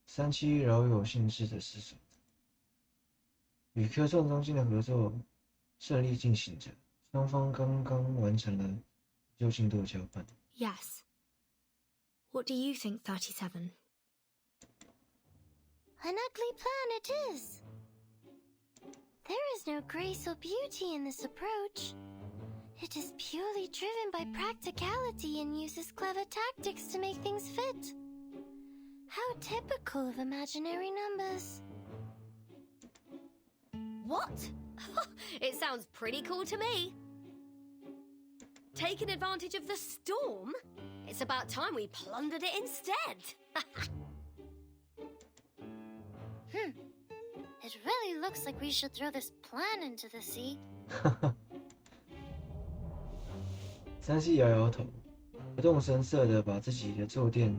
，37饶有兴致地思索着。与科创中心的合作顺利进行着，双方刚刚完成了研究进度交换。Yes. What do you think, 37? An ugly plan it is. There is no grace or beauty in this approach. It is purely driven by practicality and uses clever tactics to make things fit. How typical of imaginary numbers. What? It sounds pretty cool to me. Taking advantage of the storm? It's about time we plundered it instead. It really looks like we should throw this plan into the sea. 37摇摇头，不动声色地把自己的坐垫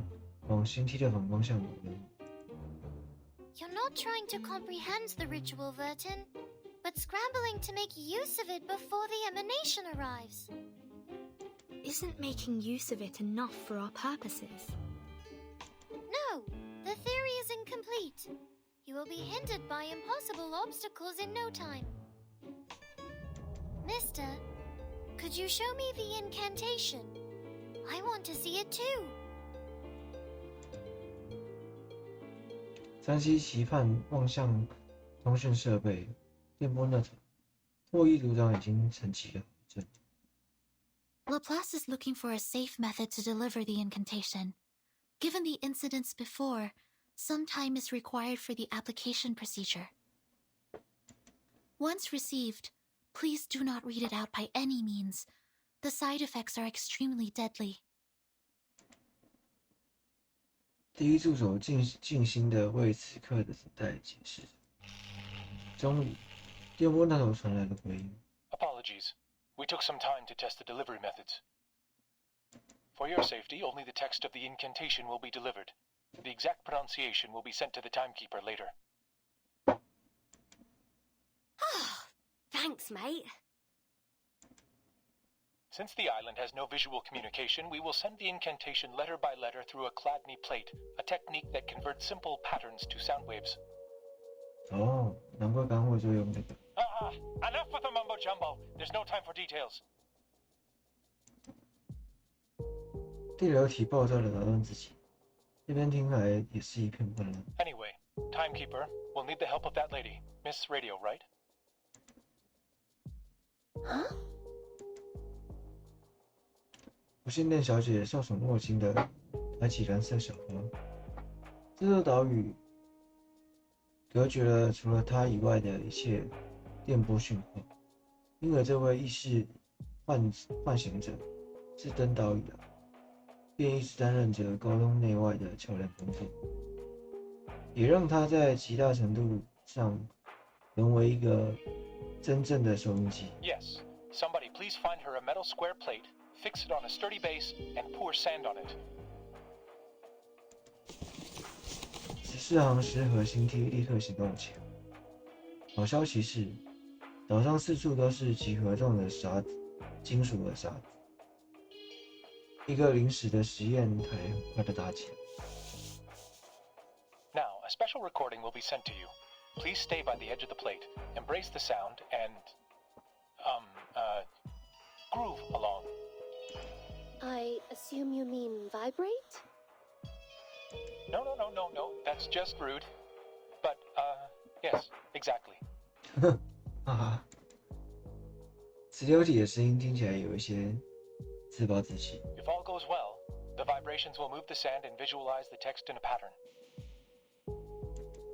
往星梯的反方向挪了。You're not trying to comprehend the ritual, Vertin, but scrambling to make use of it before the emanation arrives. Isn't making use of it enough for our purposes? No, the theory is incomplete. You will be hindered by impossible obstacles in no time. Mister, could you show me the incantation? I want to see it too. 37期盼望向通讯设备，电波那头，霍伊组长已经陈齐了合阵。Laplace is looking for a safe method to deliver the incantation. Given the incidents before, some time is required for the application procedure. Once received, please do not read it out by any means. The side effects are extremely deadly. 第一助手静心地为此刻的等待解释着。终于，电波那头传来了回应。 Apologies. We took some time to test the delivery methods. For your safety, only the text of the incantation will be delivered. The exact pronunciation will be sent to the timekeeper later. Thanks, mate. Since the island has no visual communication, we will send the incantation letter by letter through a Chladni plate, a technique that converts simple patterns to sound waves. 哦，难怪刚会作用那个。Enough with the mumbo jumbo. There's no time for details. 地流体爆炸的打断自己，这边听来也是一片混乱。Anyway, Timekeeper, we'll need the help of that lady, Miss Radio, right? Huh? 无线电小姐受宠若惊的抬起蓝色小花，这座岛屿隔绝了除了她以外的一切电波讯号，因而这位意识唤醒者自登岛以来，便一直担任着沟通内外的桥梁工作，也让他在极大程度上沦为一个真正的收音机。Yes. Somebody please find her a metal square plate, fix it on a sturdy base, and pour sand on it. 14行时核心梯立刻行动起来。好消息是，岛上四处都是集合状的沙子，金属的沙子。一个临时的实验台很快的搭起来。Now, a special recording will be sent to you. Please stay by the edge of the plate, embrace the sound, and, groove along. I assume you mean vibrate? No, that's just rude. But, yes, exactly. 哈哈，磁流体的声音听起来有一些自暴自弃。If all goes well, the vibrations will move the sand and visualize the text in a pattern.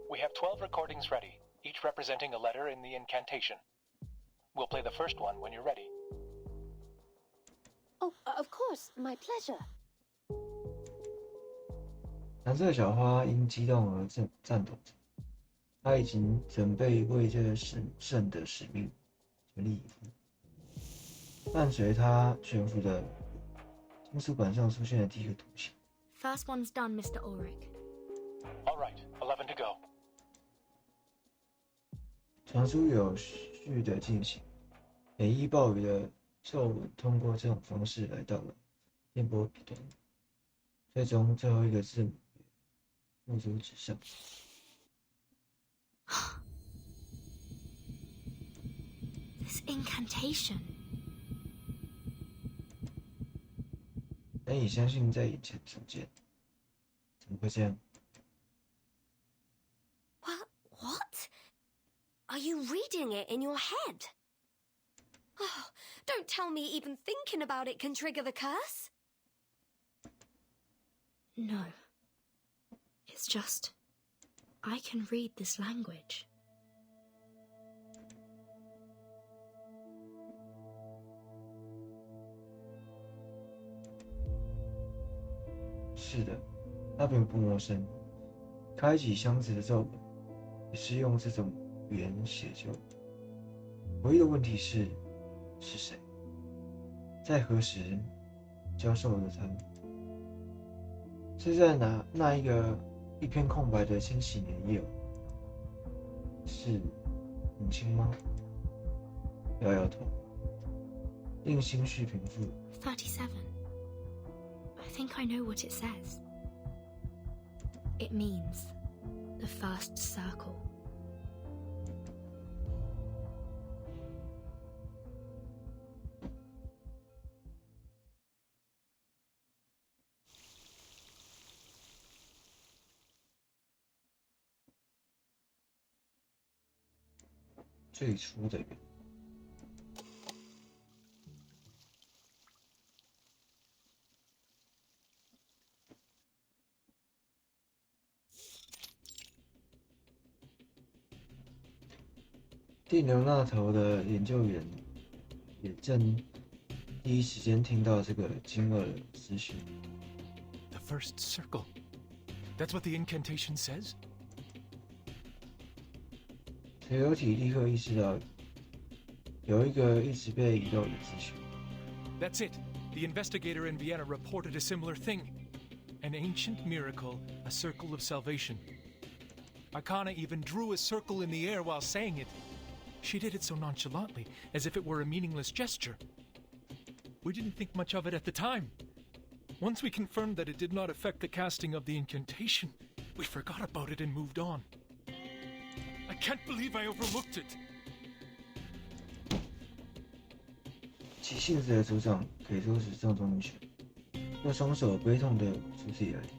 We have 12 recordings ready, each representing a letter in the incantation. We'll play the first one when you're ready. Oh, of course, my pleasure. 蓝色小花因激动而颤抖着，她已经准备为这神圣的使命全力以赴。伴随她悬浮的金属板上出现了第一个图形。First one's done, Mr. Ulrich. All right, 11 to go. 传输有序的进行，每一暴雨的皱纹通过这种方式来到了电波彼端，最终最后一个字母也付诸纸上。This incantation. 难以相信在眼前所见，怎么会这样？ What? Are you reading it in your head? Oh, don't tell me even thinking about it can trigger the curse. No. It's just, I can read this language. 是的，他并不陌生。开启箱子的咒文也是用这种语言写就的。唯一的问题是谁？在何时教授的他？是在那一片空白的千禧年夜晚？是母亲吗？摇摇头，令心绪平复。37. I think I know what it says. It means the first circle. 最初的缘。地牛那头的研究员也正第一时间听到这个惊愕的资讯。The first circle. That's what the incantation says? 水流体立刻意识到有一个一直被遗漏的资讯。That's it. The investigator in Vienna reported a similar thing. An ancient miracle, a circle of salvation. Arcana even drew a circle in the air while saying it. She did it so nonchalantly, as if it were a meaningless gesture. We didn't think much of it at the time. Once we confirmed that it did not affect the casting of the incantation, we forgot about it and moved on. I can't believe I overlooked it. 其性子的组长可以说是重中之重，用双手悲痛地捂住自己的脸。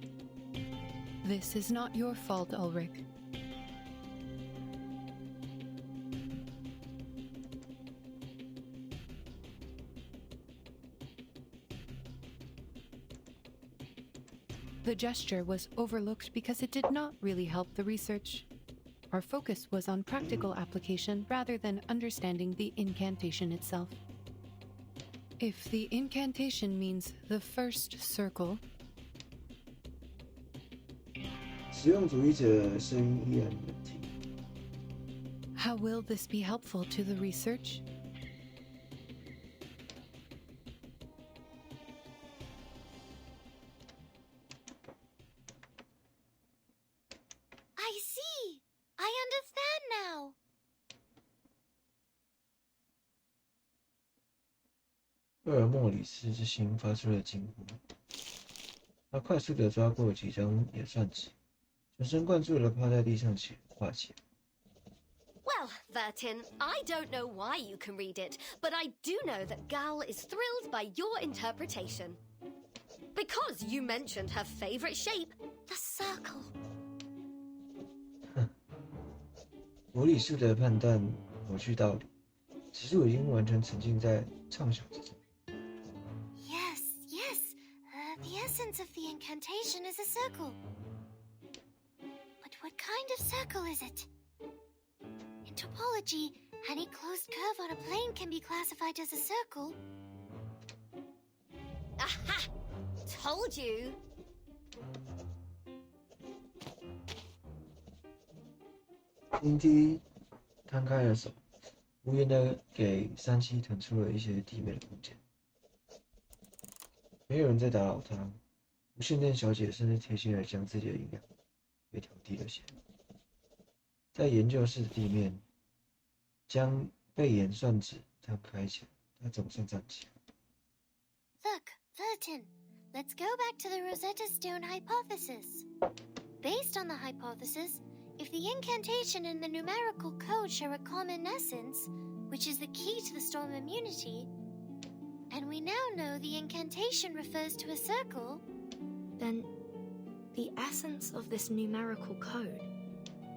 This is not your fault, Ulrich. The gesture was overlooked because it did not really help the research. Our focus was on practical application rather than understanding the incantation itself. If the incantation means the first circle, 实用主义者声音依然冷静。how will this be helpful to the research? I see! I understand now! 厄尔莫里斯之心发出了惊呼，他快速地抓过几张演算纸，全神贯注地趴在地上画起。Well, Vertin, I don't know why you can read it, but I do know that Gal is thrilled by your interpretation. Because you mentioned her favorite shape, the circle. 魔理术的判断颇具道理，只是我已经完全沉浸在畅想之中。Yes, yes. The essence of the incantation is a circle. But what kind of circle is it? In topology, any closed curve on a plane can be classified as a circle. Aha! Told you! 金梯摊开了手，无言地给山七腾出了一些弟妹的空间。没有人再打扰他，无线电小姐甚至贴心地将自己的音量也调低了些。在研究室的地面，将被演算纸摊开前，他总算站起来。Look, Vertin, let's go back to the Rosetta Stone hypothesis. Based on the hypothesis, if the incantation and the numerical code share a common essence, which is the key to the storm immunity, and we now know the incantation refers to a circle, then the essence of this numerical code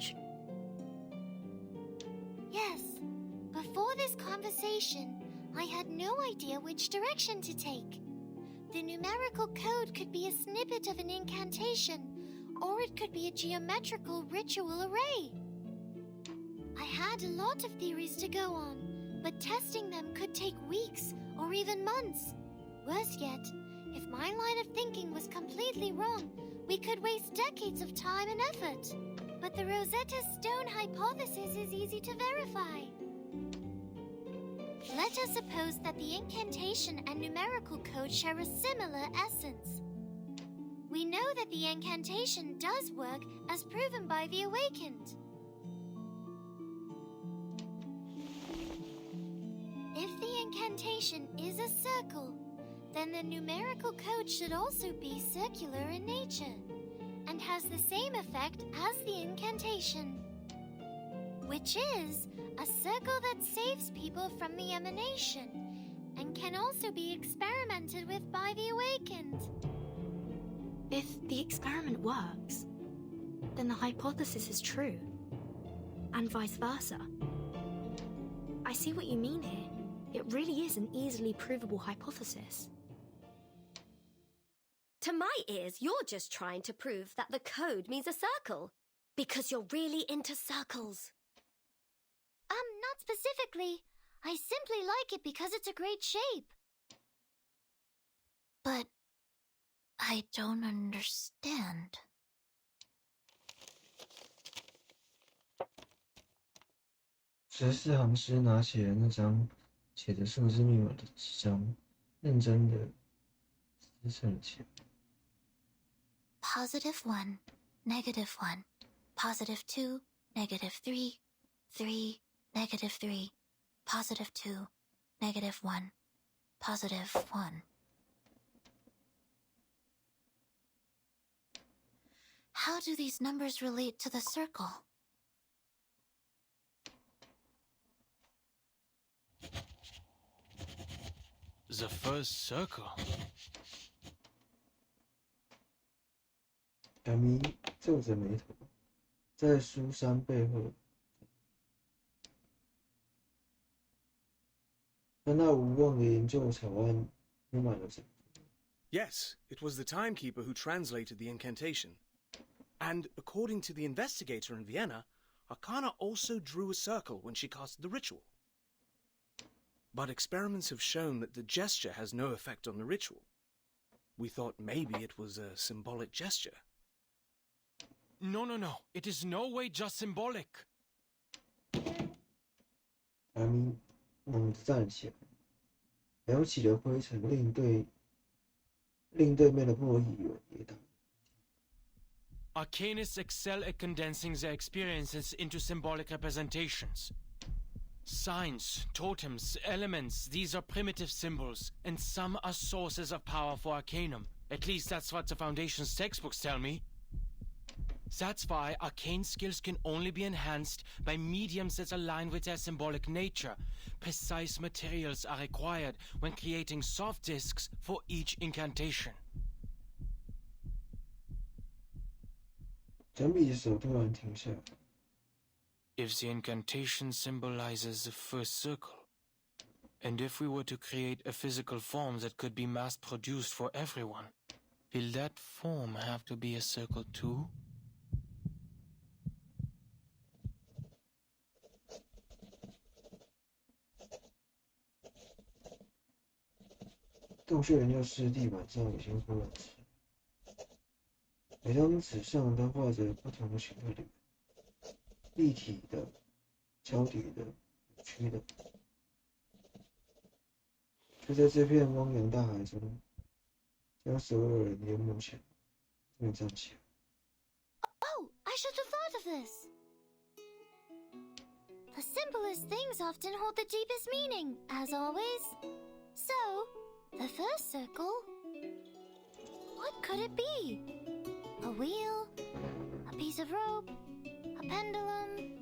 should... Yes. Before this conversation, I had no idea which direction to take. The numerical code could be a snippet of an incantation, or it could be a geometrical ritual array. I had a lot of theories to go on, but testing them could take weeks or even months. Worse yet, if my line of thinking was completely wrong, we could waste decades of time and effort. But the Rosetta Stone hypothesis is easy to verify. Let us suppose that the incantation and numerical code share a similar essence. We know that the incantation does work as proven by the Awakened. If the incantation is a circle, then the numerical code should also be circular in nature, and has the same effect as the incantation. Which is a circle that saves people from the emanation, and can also be experimented with by the Awakened. If the experiment works, then the hypothesis is true, and vice versa. I see what you mean here. It really is an easily provable hypothesis. To my ears, you're just trying to prove that the code means a circle. Because you're really into circles. Not specifically. I simply like it because it's a great shape. But I don't understand. 14行师拿起了那张写着数字密码的纸张，认真的撕成了起来。+1, -1, +2, -3, 3, -3, +2, -1, +1. How do these numbers relate to the circle? The first circle. 小迷皱着眉头，在书山背后，他那无望的研究草案铺满了整。Yes, it was the timekeeper who translated the incantation. And according to the investigator in Vienna, Arcana also drew a circle when she cast the ritual. But experiments have shown that the gesture has no effect on the ritual. We thought maybe it was a symbolic gesture. No. It is no way just symbolic. 阿咪猛地站起来，扬起的灰尘令对面的破译员跌倒。Arcanists excel at condensing their experiences into symbolic representations. Signs, totems, elements, these are primitive symbols, and some are sources of power for Arcanum. At least that's what the Foundation's textbooks tell me. That's why arcane skills can only be enhanced by mediums that align with their symbolic nature. Precise materials are required when creating soft discs for each incantation. 整笔的手突然停下来。If the incantation symbolizes the first circle, and if we were to create a physical form that could be mass-produced for everyone, will that form have to be a circle too? 洞穴研究室地板上已经铺满纸，每张纸上都画着不同的形态的圆，立体的、交叠的、扭曲的。就在这片汪洋大海中，将所有人淹没起来。终于站起来。Oh, I should have thought of this. The simplest things often hold the deepest meaning, as always. So, the first circle. What could it be? A wheel? A piece of rope? A pendulum?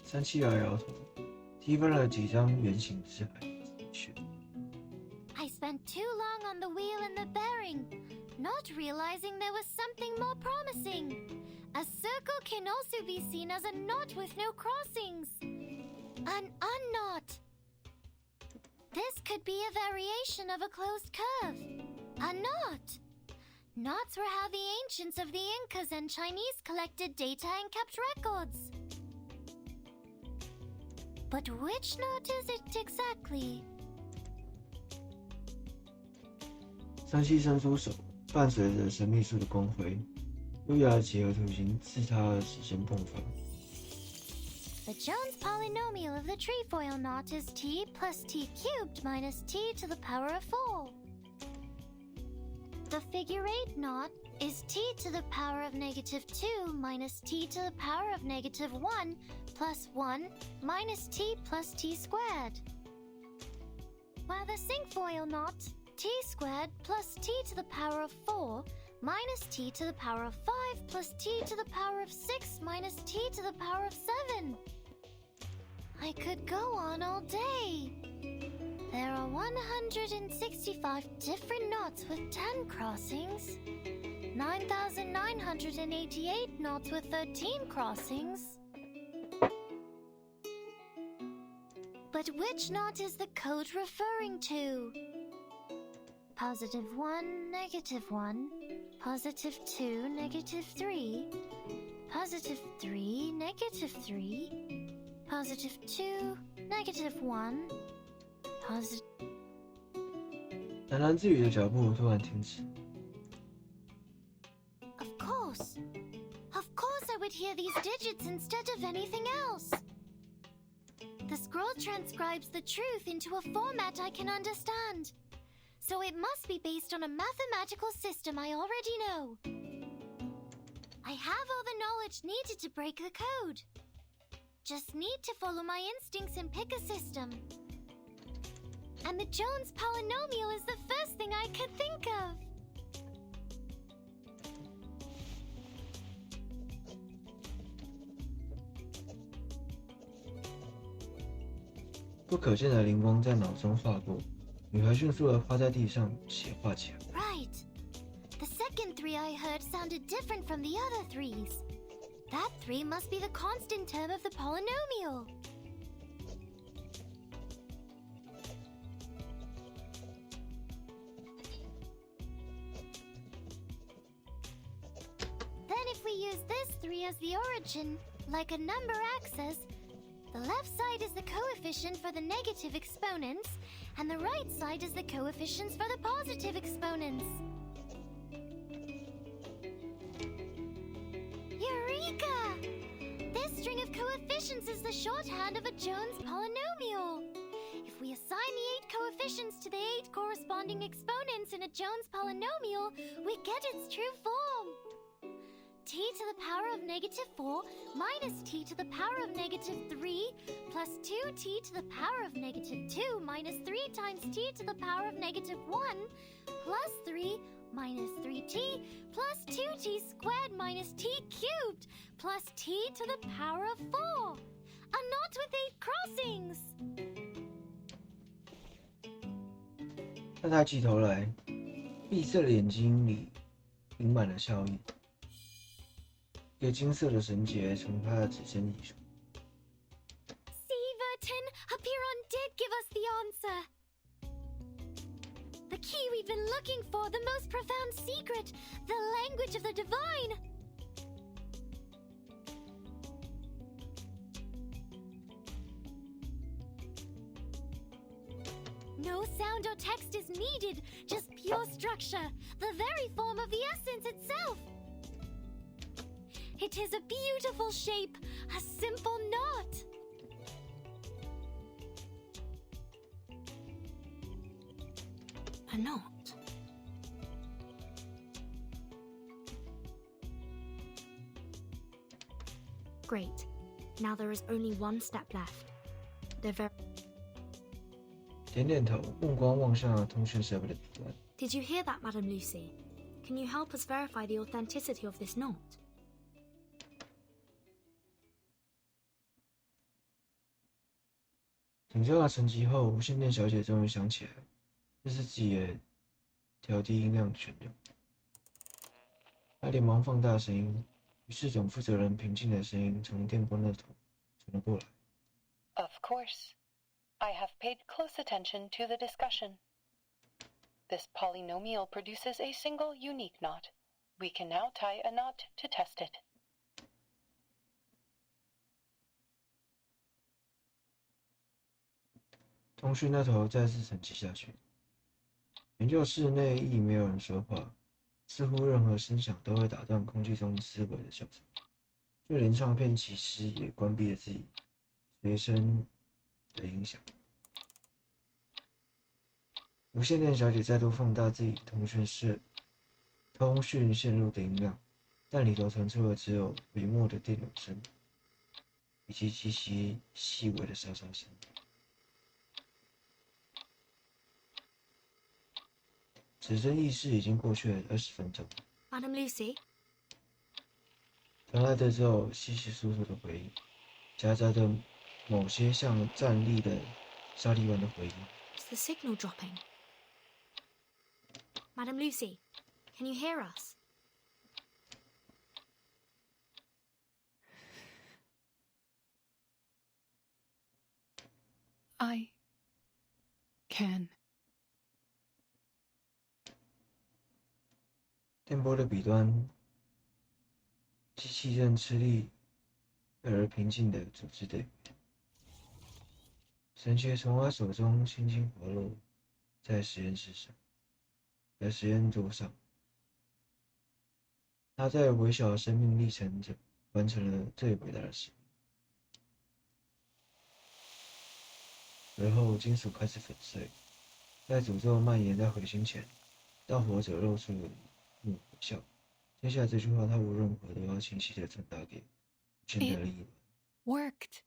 三七摇摇头，踢翻了几张圆形纸牌，选。I spent too long on the wheel and the bearing, not realizing there was something more promising. A circle can also be seen as a knot with no crossings. An unknot. This could be a variation of a closed curve. A knot. Knots were how the ancients of the Incas and Chinese collected data and kept records. But which knot is it exactly? 山西伸出手，伴随着神秘术的光辉，优雅的几何图形自他的指尖迸发。The Jones polynomial of the trefoil knot is t plus t cubed minus t to the power of 4. The figure-8 knot is t to the power of -2 minus t to the power of -1 plus 1 minus t plus t squared. While the cinquefoil knot, t squared plus t to the power of 4 minus t to the power of 5 plus t to the power of 6 minus t to the power of 7. I could go on all day. There are 165 different knots with 10 crossings, 9,988 knots with 13 crossings. But which knot is the code referring to? +1, -1, +2, -3, +3, -3, +2, -1, 喃喃自语的脚步突然停止。Of course I would hear these digits instead of anything else. The scroll transcribes the truth into a format I can understand. So it must be based on a mathematical system I already know. I have all the knowledge needed to break the code. Just need to follow my instincts and pick a system. And the Jones polynomial is the first thing I could think of. 不可见的灵光在脑中划过，女孩迅速地趴在地上写画起来。Right. The second 3 I heard sounded different from the other 3s. That 3 must be the constant term of the polynomial. Then if we use this 3 as the origin, like a number axis, the left side is the coefficient for the negative exponents, and the right side is the coefficients for the positive exponents. Eureka! This string of coefficients is the shorthand of a Jones polynomial. If we assign the 8 coefficients to the 8 corresponding exponents in a Jones polynomial, we get its true form. T to the power of -4 minus t to the power of -3 plus 2t to the power of -2 minus 3 times t to the power of -1 plus 3 minus 3t plus 2t squared minus t cubed plus t to the power of 4. A knot with 8 crossings. 他抬起头来，闭塞的眼睛里盈满了笑意。一个金色的绳结从他的指尖移出。See, Vertin, Apiron did give us the answer. The key we've been looking for, the most profound secret, the language of the divine. No sound or text is needed, just pure structure, the very form of the essence itself. It is a beautiful shape, a simple knot. A knot. Great. Now there is only one step left. The ver- 点点头，目光望向通讯设备的底端。 Did you hear that, Madame Lucy? Can you help us verify the authenticity of this knot? 紧张的沉寂后，无线电小姐终于想起来，这是自己也调低音量旋钮。她连忙放大声音，于是总负责人平静的声音从电波那头传了过来。Of course. I have paid close attention to the discussion. This polynomial produces a single unique knot. We can now tie a knot to test it. 通讯那头再次沉寂下去。研究室内亦没有人说话，似乎任何声响都会打断空气中思维的交叉。就连唱片骑士也关闭了自己随身的音响。无线电小姐再度放大自己通讯线路的音量，但里头传出的只有微弱的电流声，以及极其细微的沙沙声。此生意识已经过去了20分钟。Madame Lucy? 传来的只有稀稀疏疏的回音，夹杂着某些像站立的沙粒般的回音。Is the signal dropping? Madame Lucy, can you hear us? I can. 电波的彼端，机器正吃力而平静地组织着语言。绳结从他手中轻轻滑落在实验室上，在实验桌上。他在微小的生命历程中完成了最伟大的使命。而后，金属开始粉碎，在诅咒蔓延在回心前，盗火者露出了微笑。接下来这句话，他无论如何都要清晰地传达给现在的另一端。Worked.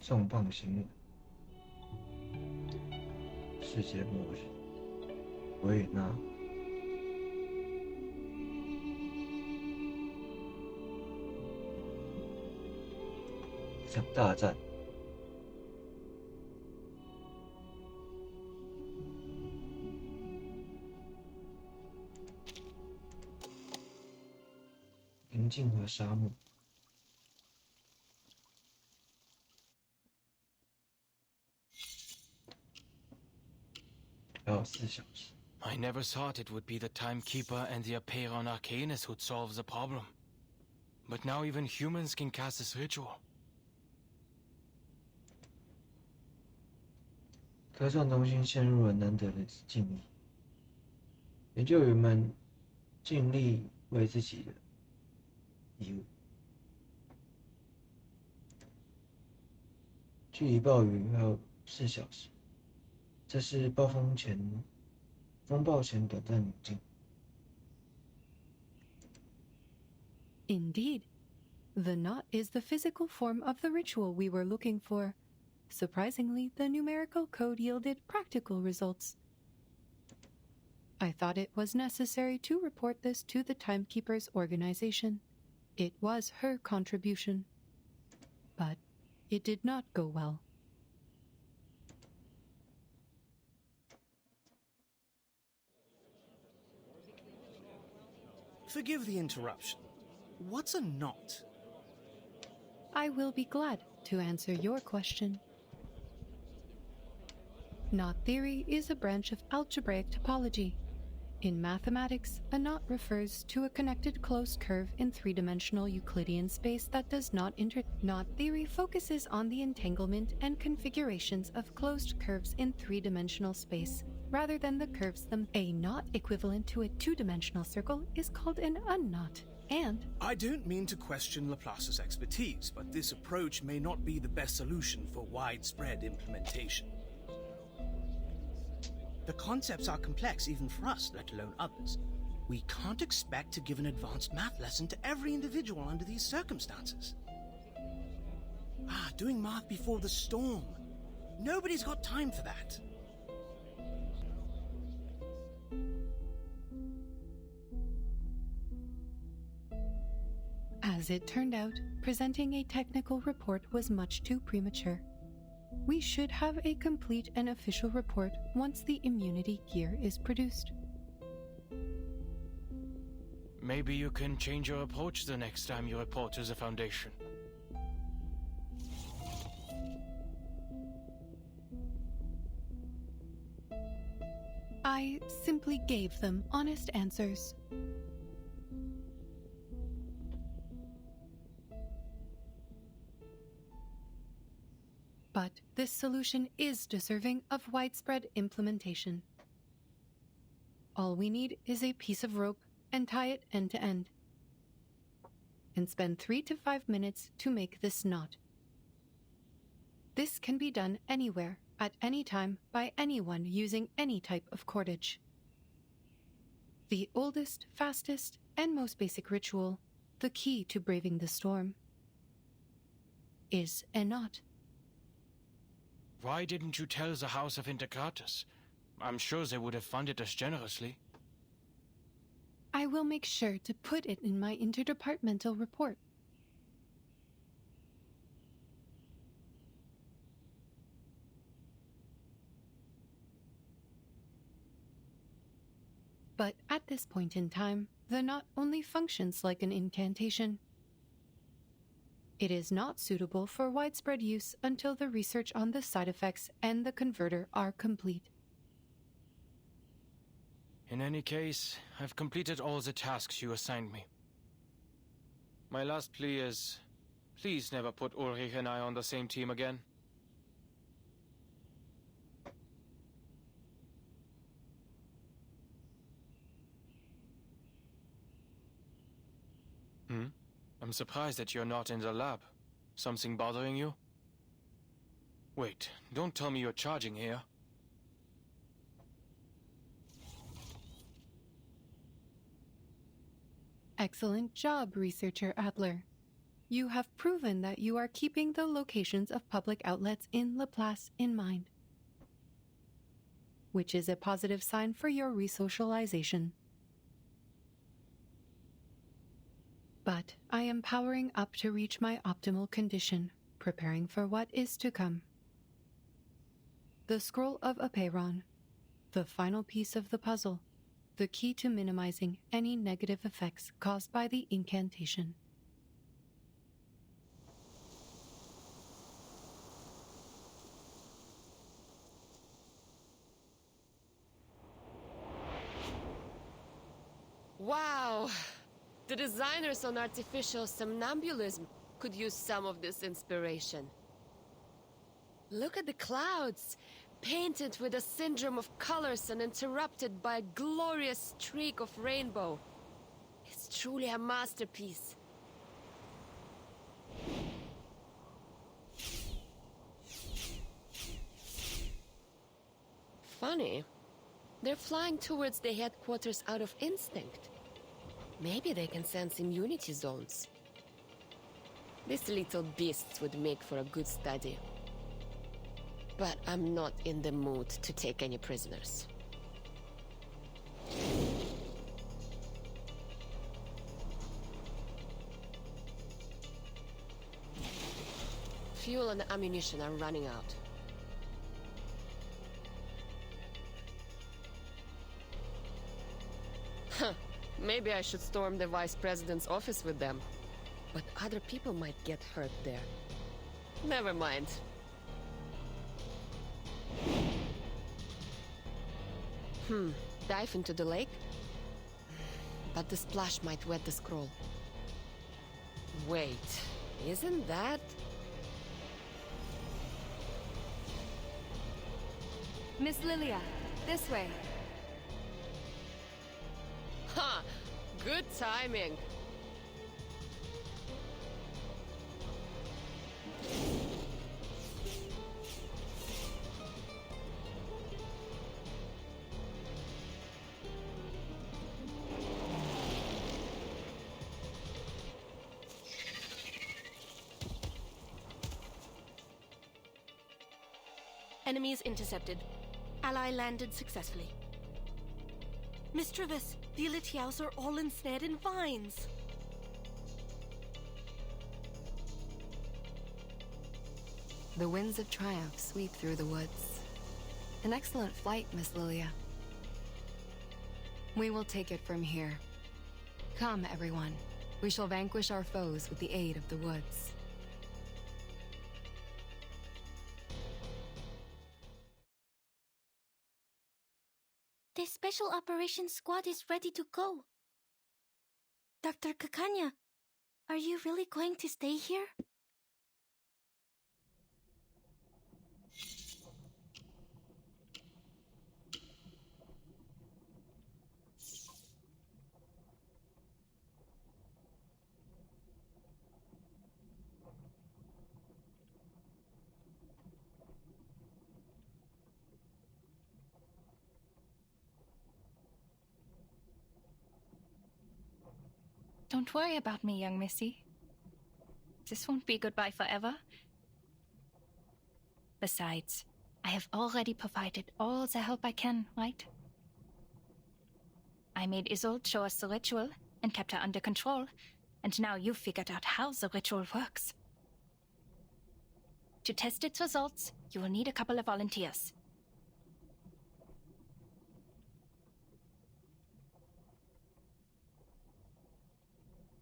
重磅新闻：世界末日，维也纳。一场大战。宁静和沙漠。还有4小时。I never thought it would be the Timekeeper and the Aperon Arcanus who'd solve the problem. But now even humans can cast this ritual. 科创中心陷入了难得的静谧，研究员们尽力为自己的义务。距离暴雨还有4小时，这是风暴前短暂宁静。Indeed. The knot is the physical form of the ritual we were looking for. Surprisingly, the numerical code yielded practical results. I thought it was necessary to report this to the Timekeeper's organization. It was her contribution. But it did not go well. Forgive the interruption. What's a knot? I will be glad to answer your question. Knot theory is a branch of algebraic topology. In mathematics, a knot refers to a connected closed curve in three-dimensional Euclidean space that does not Knot theory focuses on the entanglement and configurations of closed curves in three-dimensional space, rather than the curves them. A knot equivalent to a two-dimensional circle is called an unknot, and... I don't mean to question Laplace's expertise, but this approach may not be the best solution for widespread implementation. The concepts are complex even for us, let alone others. We can't expect to give an advanced math lesson to every individual under these circumstances. Doing math before the storm. Nobody's got time for that. As it turned out, presenting a technical report was much too premature. We should have a complete and official report once the immunity gear is produced. Maybe you can change your approach the next time you report to the Foundation. I simply gave them honest answers. But this solution is deserving of widespread implementation. All we need is a piece of rope and tie it end to end. And spend 3 to 5 minutes to make this knot. This can be done anywhere, at any time, by anyone using any type of cordage. The oldest, fastest, and most basic ritual, the key to braving the storm, is a knot. Why didn't you tell the House of Integratus? I'm sure they would have funded us generously. I will make sure to put it in my interdepartmental report. But at this point in time, the knot only functions like an incantation. It is not suitable for widespread use until the research on the side effects and the converter are complete. In any case, I've completed all the tasks you assigned me. My last plea is, please never put Ulrich and I on the same team again. I'm surprised that you're not in the lab. Something bothering you? Wait, don't tell me you're charging here. Excellent job, Researcher Adler. You have proven that you are keeping the locations of public outlets in Laplace in mind, which is a positive sign for your resocialization. But I am powering up to reach my optimal condition, preparing for what is to come. The Scroll of Apeiron, the final piece of the puzzle, the key to minimizing any negative effects caused by the incantation. Wow! The designers on artificial somnambulism could use some of this inspiration. Look at the clouds, painted with a syndrome of colors and interrupted by a glorious streak of rainbow. It's truly a masterpiece. Funny. They're flying towards the headquarters out of instinct. Maybe they can sense immunity zones. These little beasts would make for a good study. But I'm not in the mood to take any prisoners. Fuel and ammunition are running out. Huh. Maybe I should storm the Vice President's office with them. But other people might get hurt there. Never mind. Dive into the lake? But the splash might wet the scroll. Wait, isn't that... Miss Lilia, this way. Ha! Good timing. Enemies intercepted. Ally landed successfully. Miss Travis, the Elitiaos are all ensnared in vines. The winds of triumph sweep through the woods. An excellent flight, Miss Lilia. We will take it from here. Come, everyone. We shall vanquish our foes with the aid of the woods. The Special Operations Squad is ready to go. Dr. Kakanya, are you really going to stay here? Don't worry about me, young missy. This won't be goodbye forever. Besides, I have already provided all the help I can, right? I made Isolde show us the ritual and kept her under control, and now you've figured out how the ritual works. To test its results, you will need a couple of volunteers.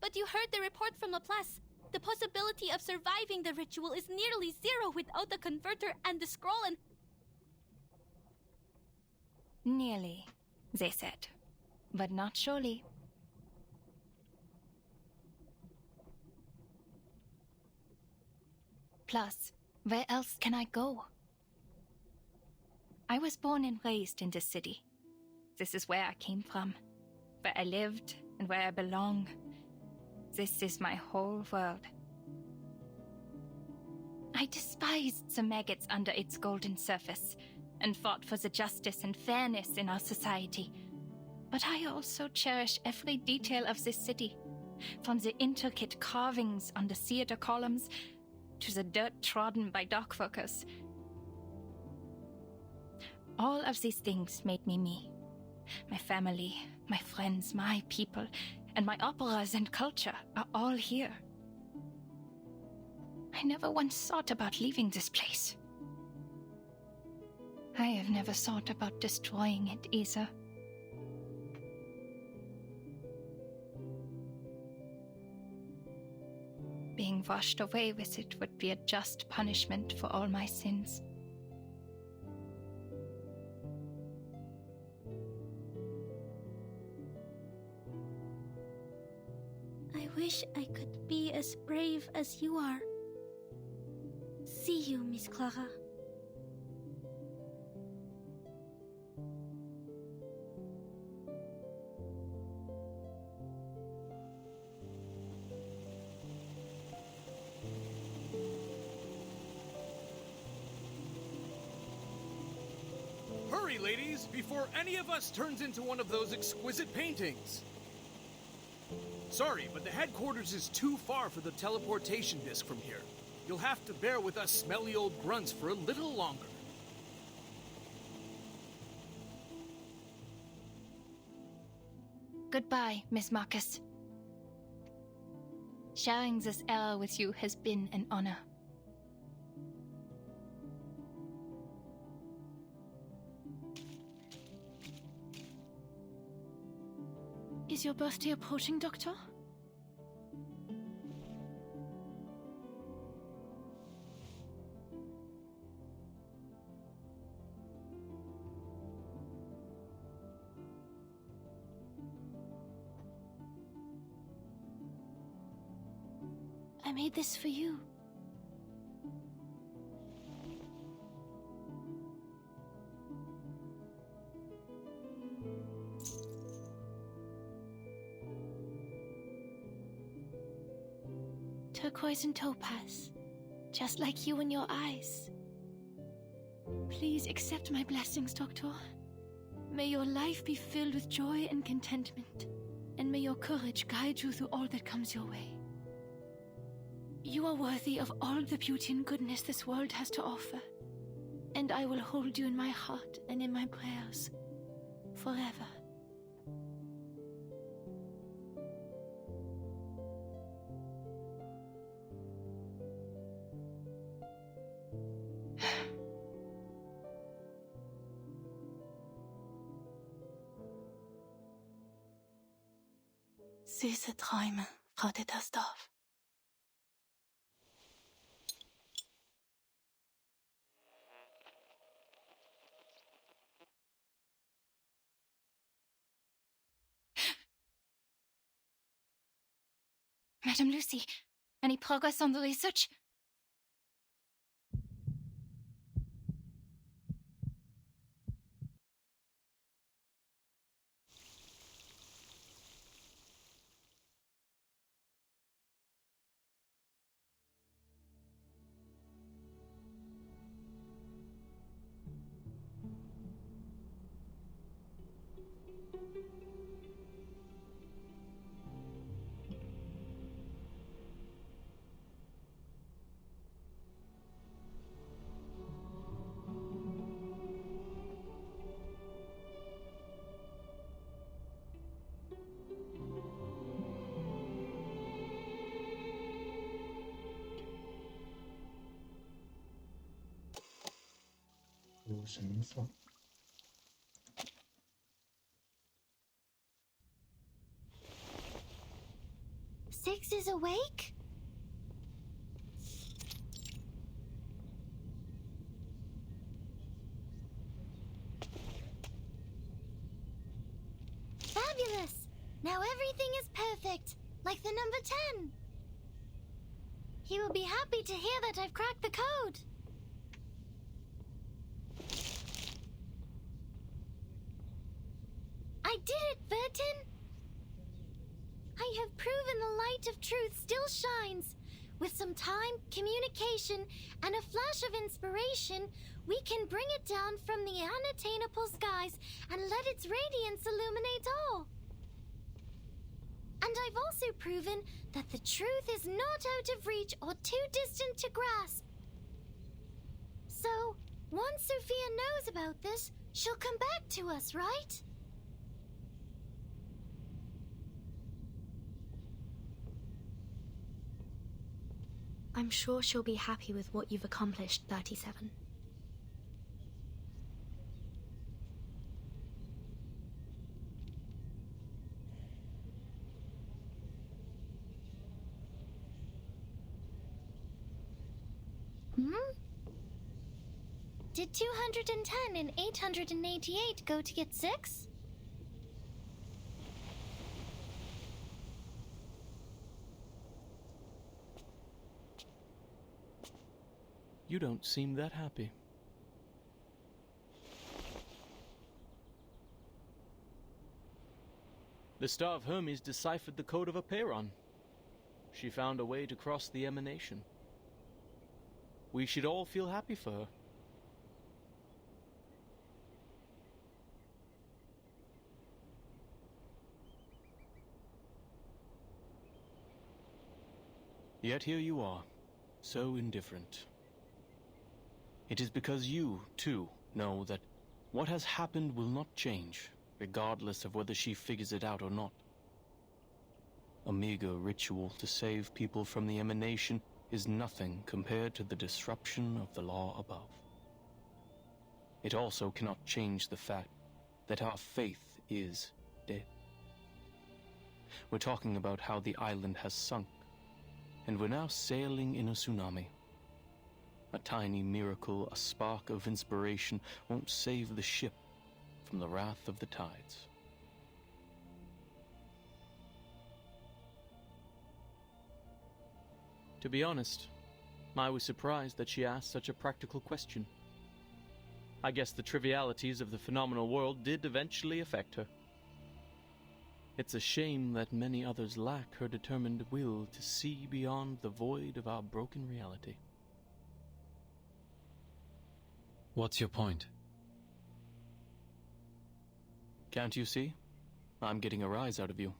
But you heard the report from Laplace. The possibility of surviving the ritual is nearly zero without the converter and the scroll and... Nearly, they said. But not surely. Plus, where else can I go? I was born and raised in this city. This is where I came from, where I lived and where I belong. This is my whole world. I despised the maggots under its golden surface and fought for the justice and fairness in our society. But I also cherish every detail of this city, from the intricate carvings on the theater columns to the dirt trodden by dockworkers. All of these things made me me. My family, my friends, my people, and my operas and culture are all here. I never once thought about leaving this place. I have never thought about destroying it either. Being washed away with it would be a just punishment for all my sins. I wish I could be as brave as you are. See you, Miss Clara. Hurry, ladies, before any of us turns into one of those exquisite paintings. Sorry, but the headquarters is too far for the teleportation disc from here. You'll have to bear with us smelly old grunts for a little longer. Goodbye, Miss Marcus. Sharing this hour with you has been an honor. Is your birthday approaching, Doctor? I made this for you. Turquoise and topaz, just like you and your eyes. Please accept my blessings, Doctor. May your life be filled with joy and contentment, and may your courage guide you through all that comes your way. You are worthy of all the beauty and goodness this world has to offer, and I will hold you in my heart and in my prayers forever. Süße Träume, Frau Dittersdorf. Madame Lucy, any progress on the research? Six is awake? Fabulous! Now everything is perfect, like the number 10. He will be happy to hear that I've cracked the code. I did it, Vertin! I have proven the light of truth still shines. With some time, communication, and a flash of inspiration, we can bring it down from the unattainable skies and let its radiance illuminate all. And I've also proven that the truth is not out of reach or too distant to grasp. So, once Sophia knows about this, she'll come back to us, right? I'm sure she'll be happy with what you've accomplished, 37. Did 210 and 888 go to get 6? You don't seem that happy. The Star of Hermes deciphered the code of Aperon. She found a way to cross the emanation. We should all feel happy for her. Yet here you are, so indifferent. It is because you, too, know that what has happened will not change, regardless of whether she figures it out or not. A meager ritual to save people from the emanation is nothing compared to the disruption of the law above. It also cannot change the fact that our faith is dead. We're talking about how the island has sunk, and we're now sailing in a tsunami. A tiny miracle, a spark of inspiration, won't save the ship from the wrath of the tides. To be honest, I was surprised that she asked such a practical question. I guess the trivialities of the phenomenal world did eventually affect her. It's a shame that many others lack her determined will to see beyond the void of our broken reality. What's your point? Can't you see? I'm getting a rise out of you.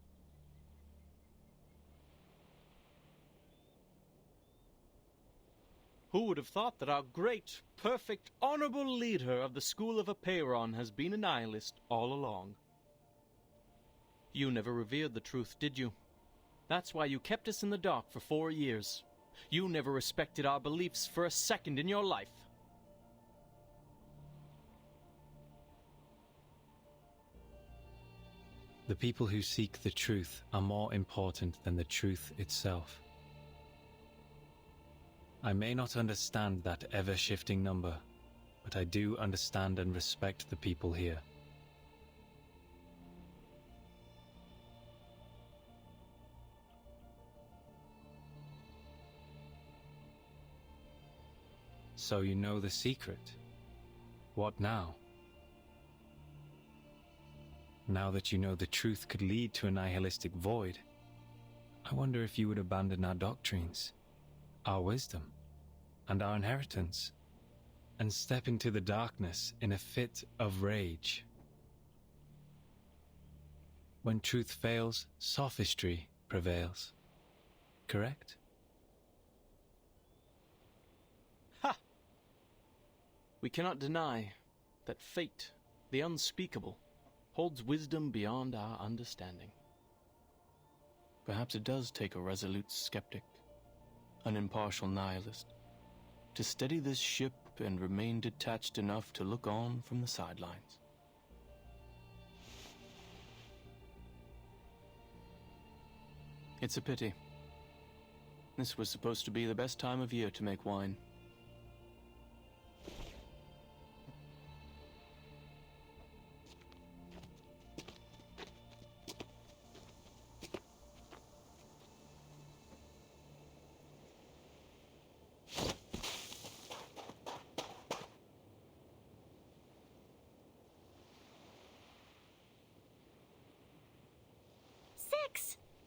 Who would have thought that our great, perfect, honorable leader of the School of Aperon has been a nihilist all along? You never revered the truth, did you? That's why you kept us in the dark for 4 years. You never respected our beliefs for a second in your life. The people who seek the truth are more important than the truth itself. I may not understand that ever-shifting number, but I do understand and respect the people here. So you know the secret. What now? Now that you know the truth could lead to a nihilistic void, I wonder if you would abandon our doctrines, our wisdom, and our inheritance, and step into the darkness in a fit of rage. When truth fails, sophistry prevails. Correct? Ha! We cannot deny that fate, the unspeakable, holds wisdom beyond our understanding. Perhaps it does take a resolute skeptic, an impartial nihilist, to steady this ship and remain detached enough to look on from the sidelines. It's a pity. This was supposed to be the best time of year to make wine.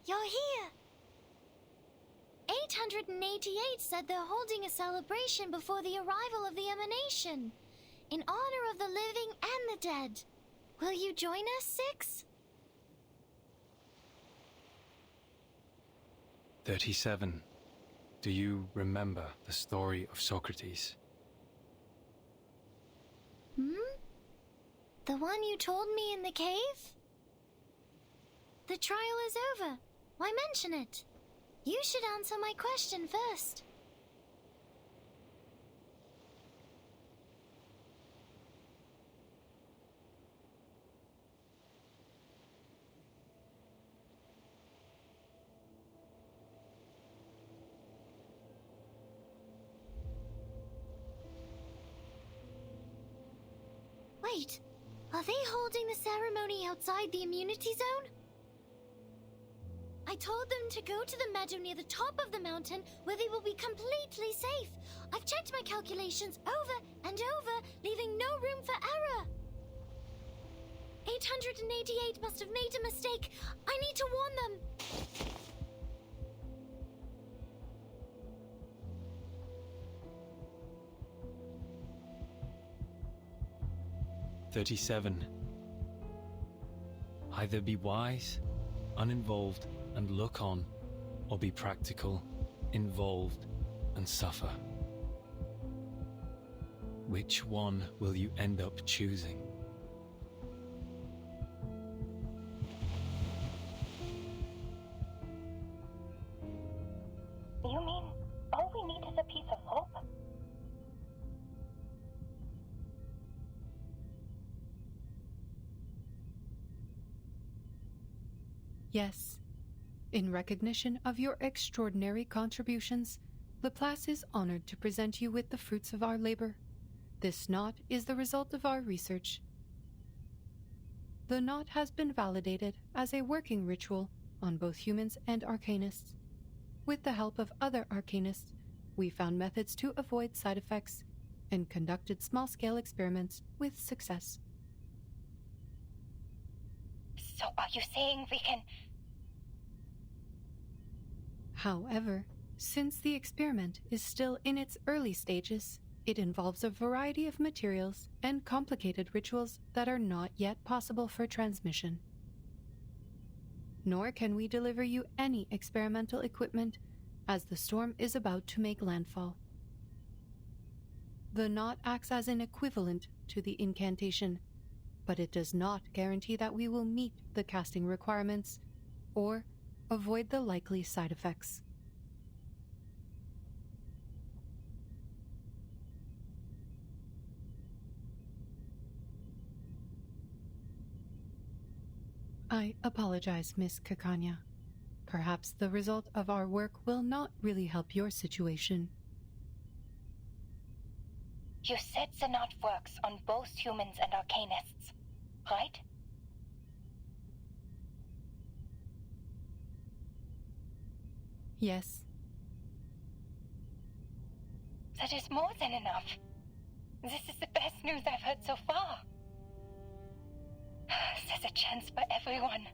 You're here! 888 said they're holding a celebration before the arrival of the emanation, in honor of the living and the dead. Will you join us, 6? 37. Do you remember the story of Socrates? The one you told me in the cave? The trial is over. Why mention it? You should answer my question first. Wait, are they holding the ceremony outside the immunity zone? I told them to go to the meadow near the top of the mountain where they will be completely safe. I've checked my calculations over and over, leaving no room for error. 888 must have made a mistake. I need to warn them. 37. Either be wise, uninvolved, and look on, or be practical, involved, and suffer. Which one will you end up choosing? You mean all we need is a piece of hope? Yes. In recognition of your extraordinary contributions, Laplace is honored to present you with the fruits of our labor. This knot is the result of our research. The knot has been validated as a working ritual on both humans and arcanists. With the help of other arcanists, we found methods to avoid side effects and conducted small-scale experiments with success. So are you saying we can... However, since the experiment is still in its early stages, it involves a variety of materials and complicated rituals that are not yet possible for transmission. Nor can we deliver you any experimental equipment as the storm is about to make landfall. The knot acts as an equivalent to the incantation, but it does not guarantee that we will meet the casting requirements or avoid the likely side effects. I apologize, Miss Kakanya. Perhaps the result of our work will not really help your situation. You said the knot works on both humans and arcanists, right? Yes. That is more than enough. This is the best news I've heard so far. There's a chance for everyone.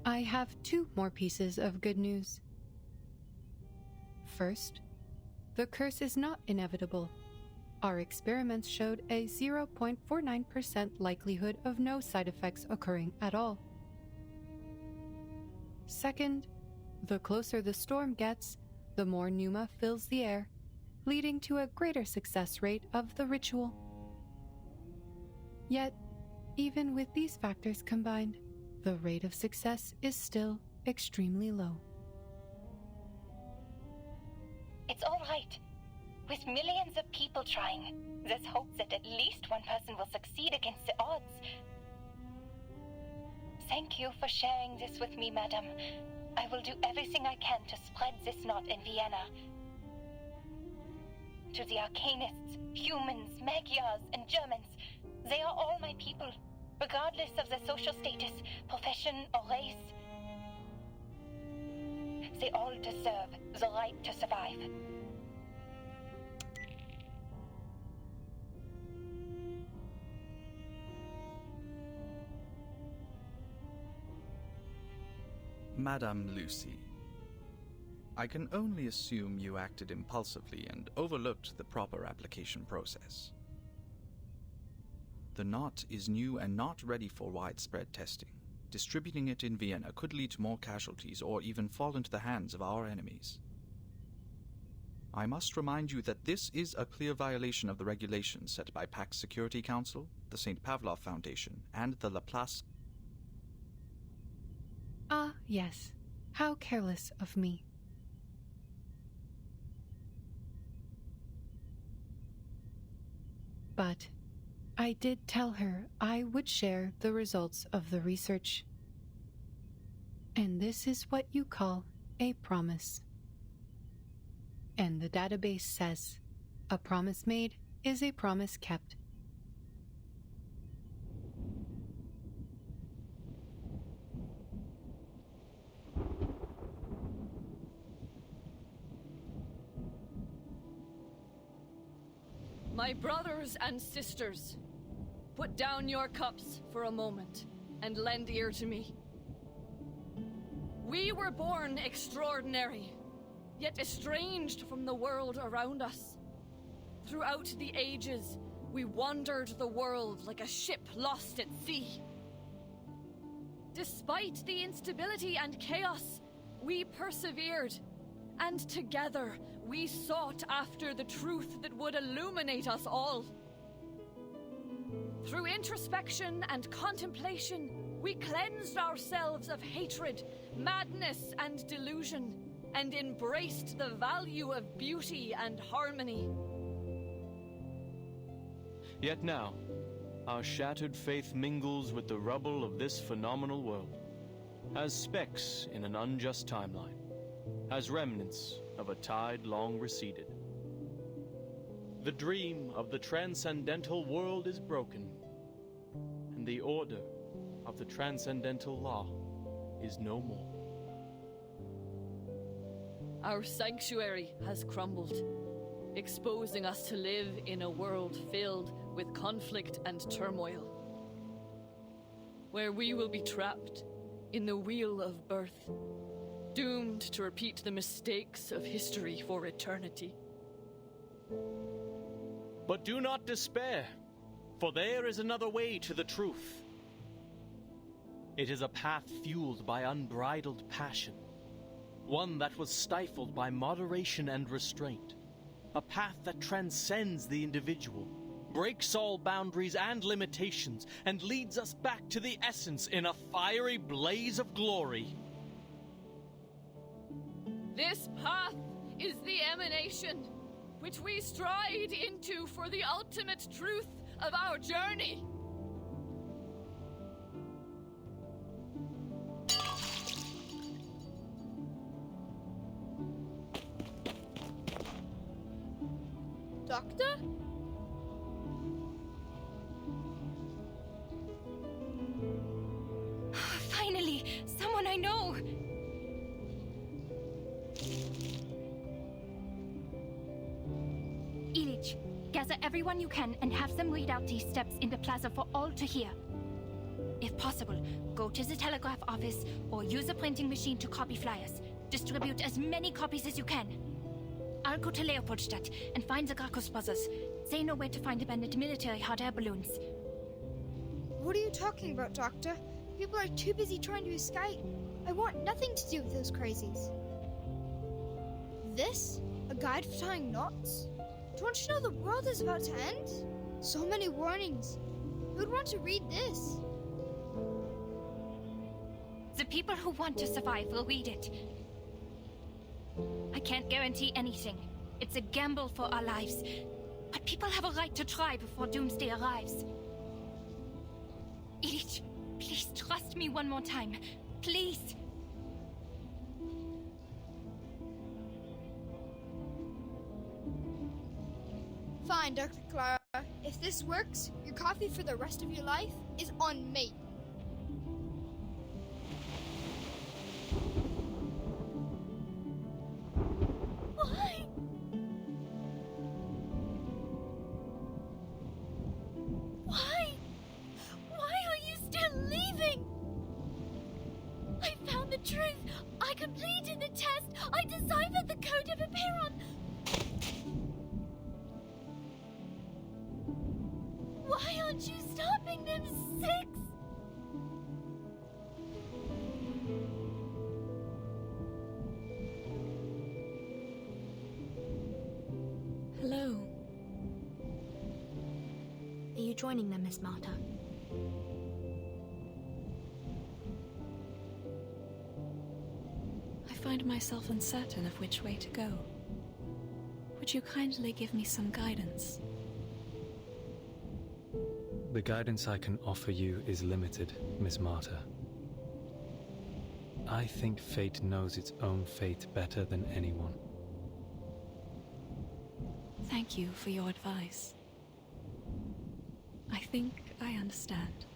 I have 2 more pieces of good news. First, the curse is not inevitable. Our experiments showed a 0.49% likelihood of no side effects occurring at all. Second, the closer the storm gets, the more pneuma fills the air, leading to a greater success rate of the ritual. Yet, even with these factors combined, the rate of success is still extremely low. It's all right. With millions of people trying, there's hope that at least one person will succeed against the odds. Thank you for sharing this with me, madam. I will do everything I can to spread this knot in Vienna. To the Arcanists, humans, Magyars, and Germans, they are all my people, regardless of their social status, profession, or race. They all deserve the right to survive. Madame Lucy, I can only assume you acted impulsively and overlooked the proper application process. The knot is new and not ready for widespread testing. Distributing it in Vienna could lead to more casualties or even fall into the hands of our enemies. I must remind you that this is a clear violation of the regulations set by Pax Security Council, the St. Pavlov Foundation, and the Laplace. Ah, yes. How careless of me. But I did tell her I would share the results of the research. And this is what you call a promise. And the database says, a promise made is a promise kept. My brothers and sisters, put down your cups for a moment and lend ear to me. We were born extraordinary, yet estranged from the world around us. Throughout the ages, we wandered the world like a ship lost at sea. Despite the instability and chaos, we persevered, and together we sought after the truth that would illuminate us all. Through introspection and contemplation, we cleansed ourselves of hatred, madness, and delusion, and embraced the value of beauty and harmony. Yet now, our shattered faith mingles with the rubble of this phenomenal world, as specks in an unjust timeline, as remnants of a tide long receded. The dream of the transcendental world is broken, and the order of the transcendental law is no more. Our sanctuary has crumbled, exposing us to live in a world filled with conflict and turmoil, where we will be trapped in the wheel of birth, doomed to repeat the mistakes of history for eternity. But do not despair, for there is another way to the truth. It is a path fueled by unbridled passion, one that was stifled by moderation and restraint, a path that transcends the individual, breaks all boundaries and limitations, and leads us back to the essence in a fiery blaze of glory. This path is the emanation which we stride into for the ultimate truth of our journey. Doctor? Finally, someone I know! Ilich, gather everyone you can and have them read out these steps in the plaza for all to hear. If possible, go to the telegraph office or use a printing machine to copy flyers. Distribute as many copies as you can. I'll go to Leopoldstadt and find the Gracchus brothers. They know where to find abandoned military hot air balloons. What are you talking about, Doctor? People are too busy trying to escape. I want nothing to do with those crazies. This? A guide for tying knots? Don't you know the world is about to end? So many warnings. Who'd want to read this? The people who want to survive will read it. I can't guarantee anything. It's a gamble for our lives. But people have a right to try before doomsday arrives. Ilich, please trust me one more time. Please. Fine, Dr. Clara. If this works, your coffee for the rest of your life is on me. Why? Why? Why are you still leaving? I found the truth. I completed the test. I deciphered the code of Aperon. Why want you stopping them, Six! Hello. Are you joining them, Miss Marta? I find myself uncertain of which way to go. Would you kindly give me some guidance? The guidance I can offer you is limited, Miss Marta. I think fate knows its own fate better than anyone. Thank you for your advice. I think I understand.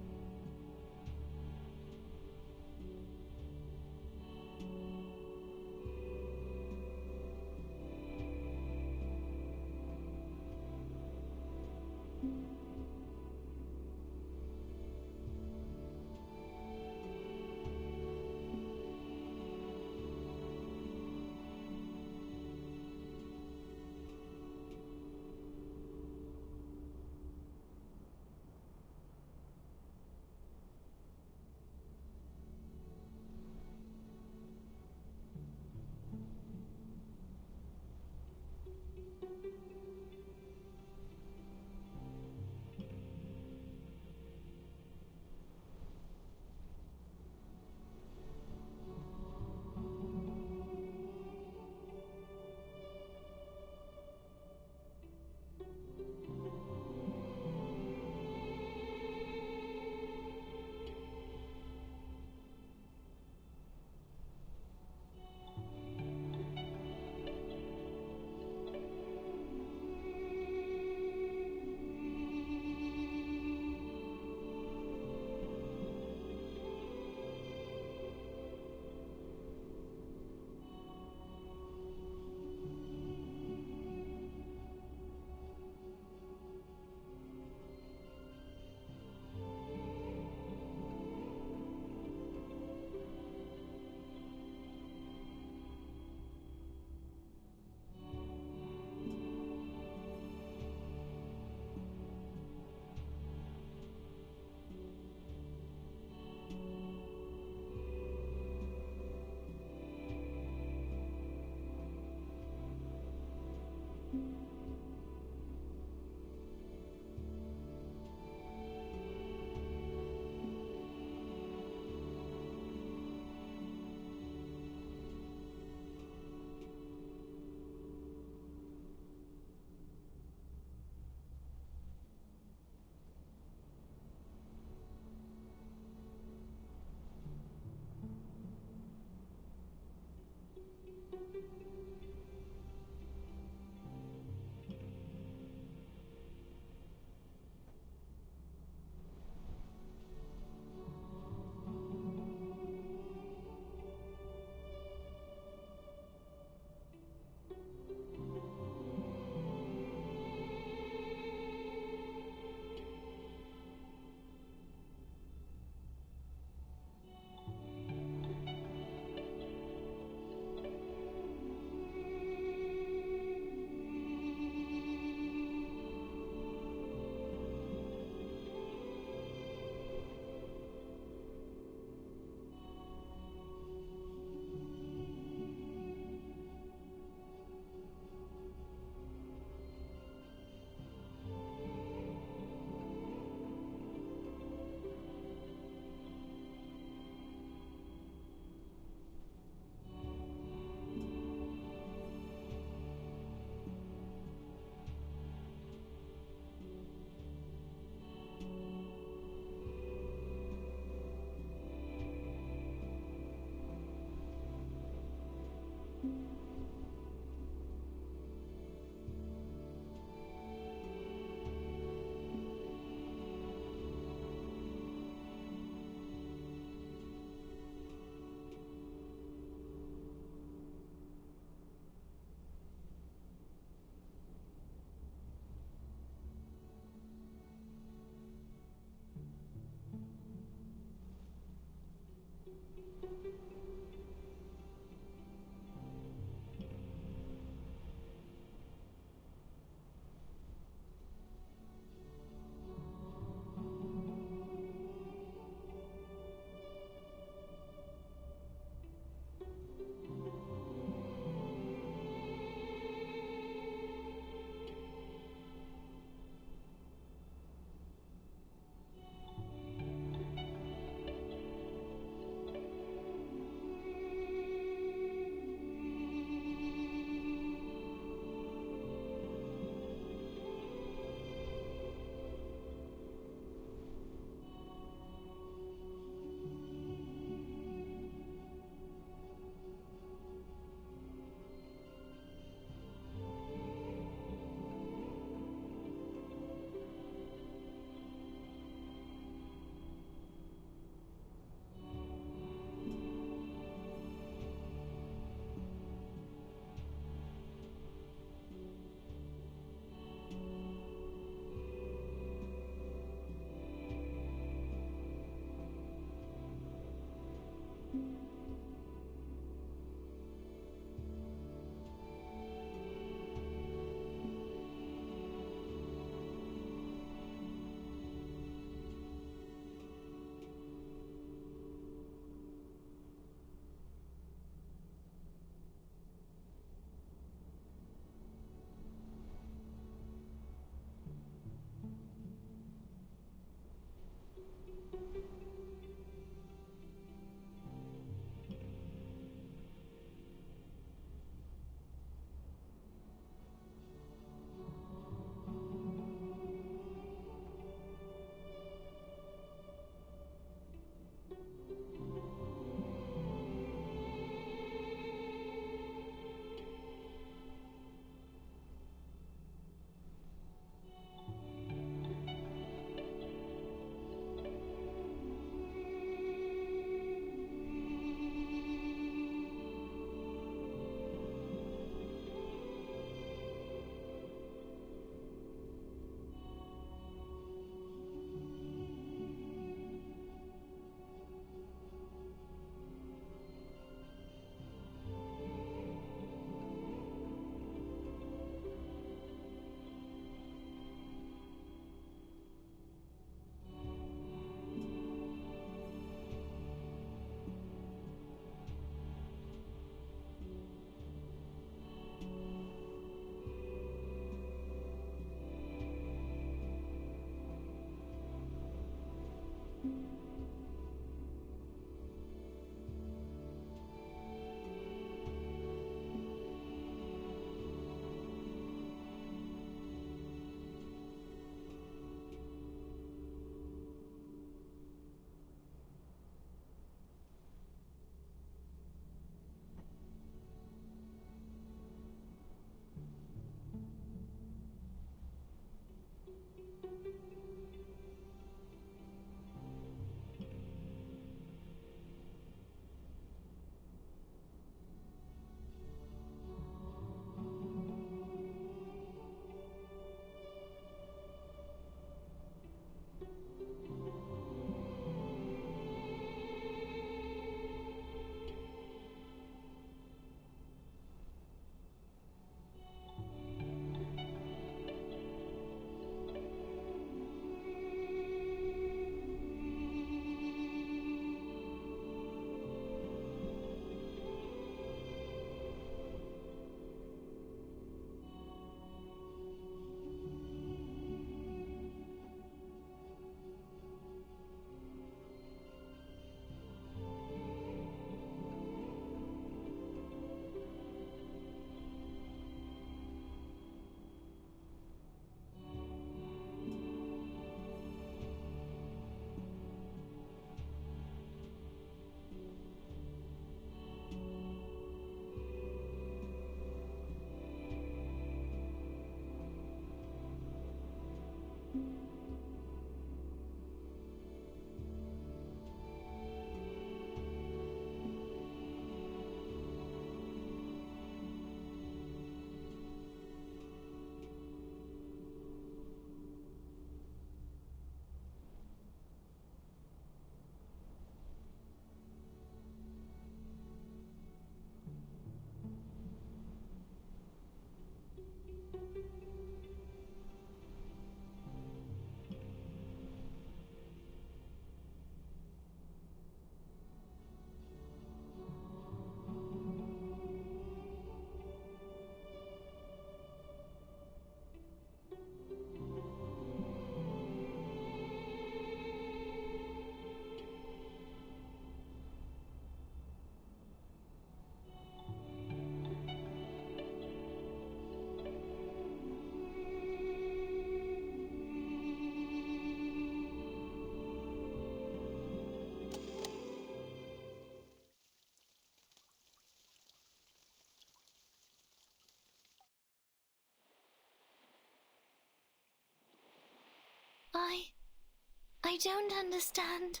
I don't understand.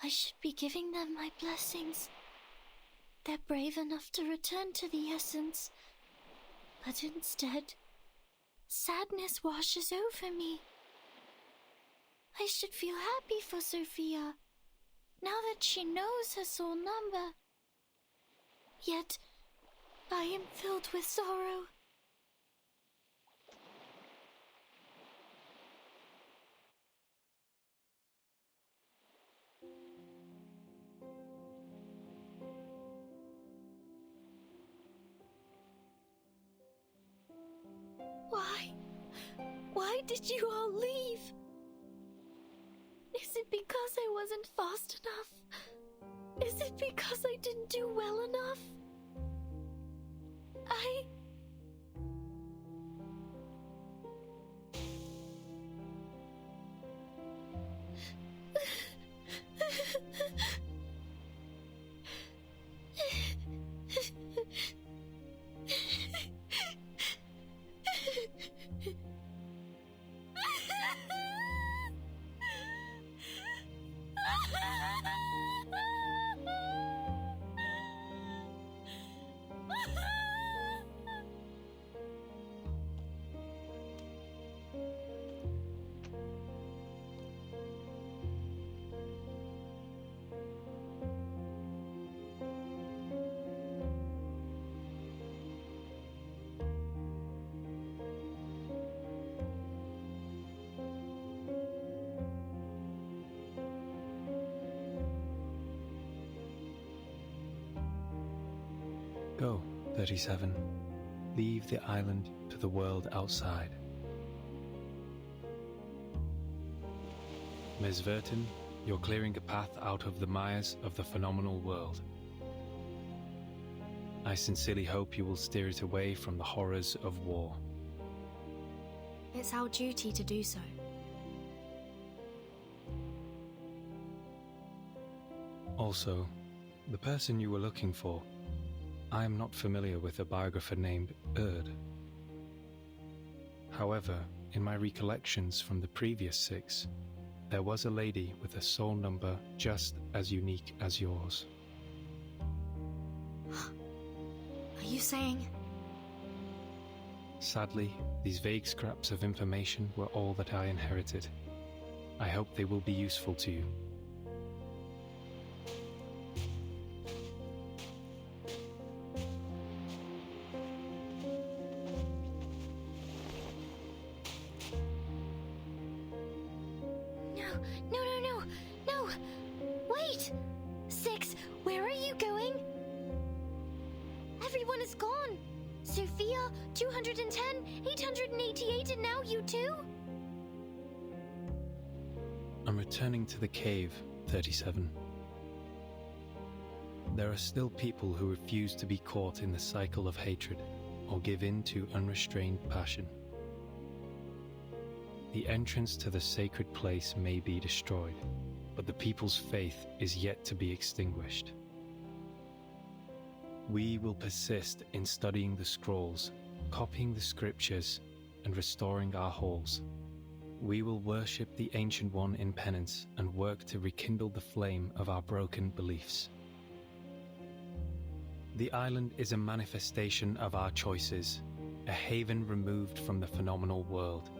I should be giving them my blessings. They're brave enough to return to the essence. But instead, sadness washes over me. I should feel happy for Sophia, now that she knows her soul number. Yet, I am filled with sorrow. Why did you all leave? Is it because I wasn't fast enough? Is it because I didn't do well enough? Go, 37. Leave the island to the world outside. Ms. Vertin, you're clearing a path out of the mires of the phenomenal world. I sincerely hope you will steer it away from the horrors of war. It's our duty to do so. Also, the person you were looking for, I am not familiar with a biographer named Erd. However, in my recollections from the previous 6, there was a lady with a soul number just as unique as yours. Are you saying? Sadly, these vague scraps of information were all that I inherited. I hope they will be useful to you. No! Wait! 6, where are you going? Everyone is gone! Sophia, 210, 888, and now you too? I'm returning to the cave, 37. There are still people who refuse to be caught in the cycle of hatred or give in to unrestrained passion. The entrance to the sacred place may be destroyed, but the people's faith is yet to be extinguished. We will persist in studying the scrolls, copying the scriptures, and restoring our halls. We will worship the Ancient One in penance and work to rekindle the flame of our broken beliefs. The island is a manifestation of our choices, a haven removed from the phenomenal world,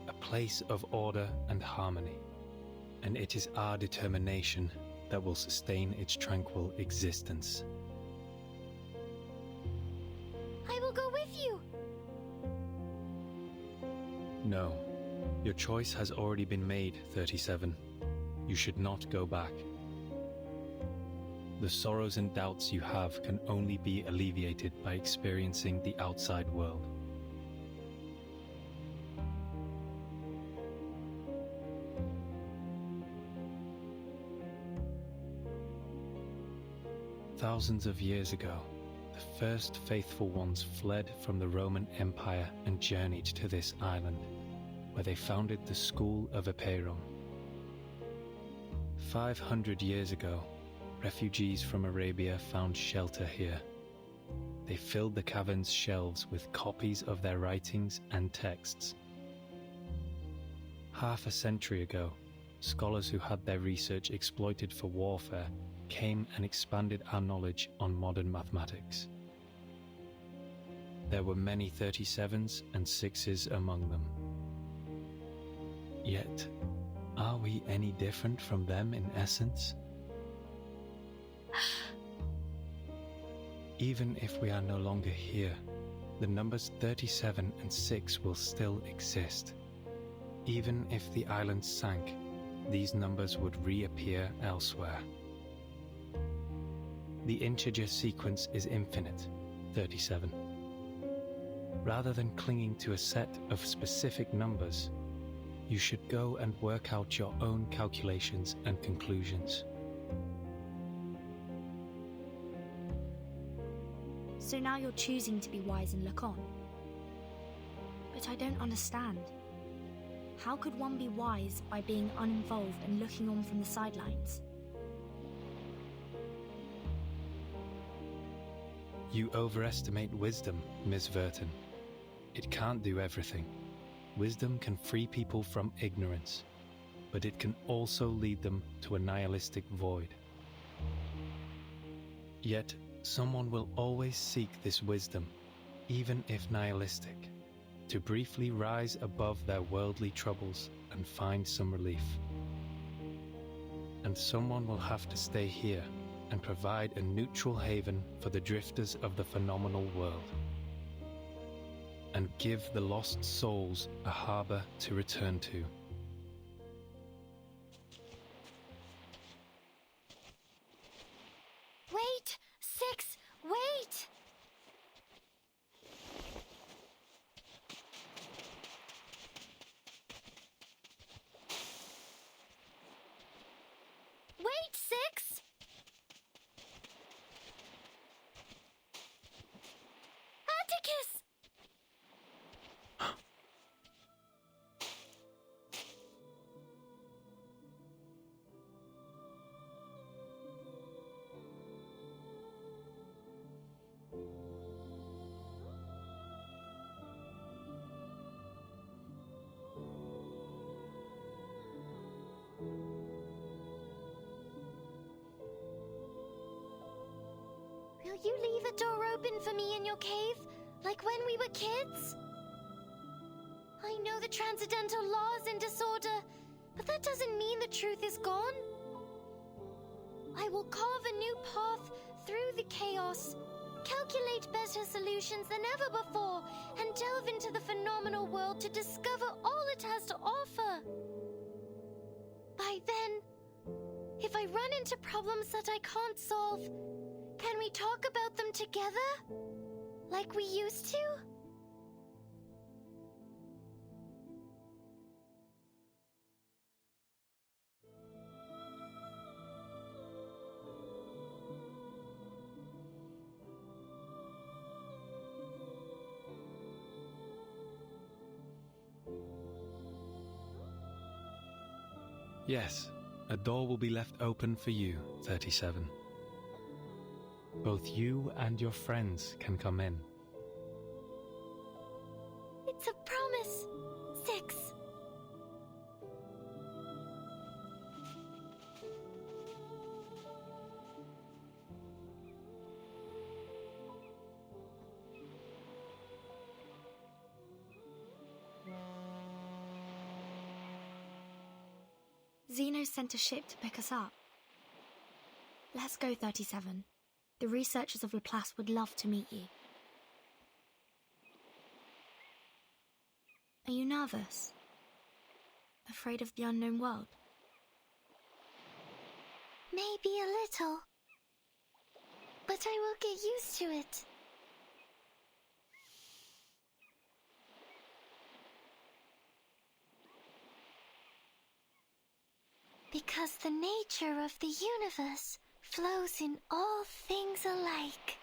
a place of order and harmony, and it is our determination that will sustain its tranquil existence. I will go with you! No, your choice has already been made, 37. You should not go back. The sorrows and doubts you have can only be alleviated by experiencing the outside world. Thousands of years ago, the first faithful ones fled from the Roman Empire and journeyed to this island, where they founded the School of Epeiron. 500 years ago, refugees from Arabia found shelter here. They filled the cavern's shelves with copies of their writings and texts. half a century ago, scholars who had their research exploited for warfare came and expanded our knowledge on modern mathematics. There were many 37s and 6s among them. Yet, are we any different from them in essence? Even if we are no longer here, the numbers 37 and 6 will still exist. Even if the island sank, these numbers would reappear elsewhere. The integer sequence is infinite, 37. Rather than clinging to a set of specific numbers, you should go and work out your own calculations and conclusions. So now you're choosing to be wise and look on. But I don't understand. How could one be wise by being uninvolved and looking on from the sidelines? You overestimate wisdom, Miss Verton. It can't do everything. Wisdom can free people from ignorance, but it can also lead them to a nihilistic void. Yet, someone will always seek this wisdom, even if nihilistic, to briefly rise above their worldly troubles and find some relief. And someone will have to stay here and provide a neutral haven for the drifters of the phenomenal world, and give the lost souls a harbor to return to. Wait! 6! Wait! Wait, 6! Atticus! Will you leave a door open for me in your cave, like when we were kids? I know the transcendental law is in disorder, but that doesn't mean the truth is gone. I will carve a new path through the chaos, calculate better solutions than ever before, and delve into the phenomenal world to discover all it has to offer. By then, if I run into problems that I can't solve, can we talk about them together? Like we used to? Yes, a door will be left open for you, 37. Both you and your friends can come in. It's a promise, 6. Zeno sent a ship to pick us up. Let's go, 37. The researchers of Laplace would love to meet you. Are you nervous? Afraid of the unknown world? Maybe a little. But I will get used to it. Because the nature of the universe flows in all things alike.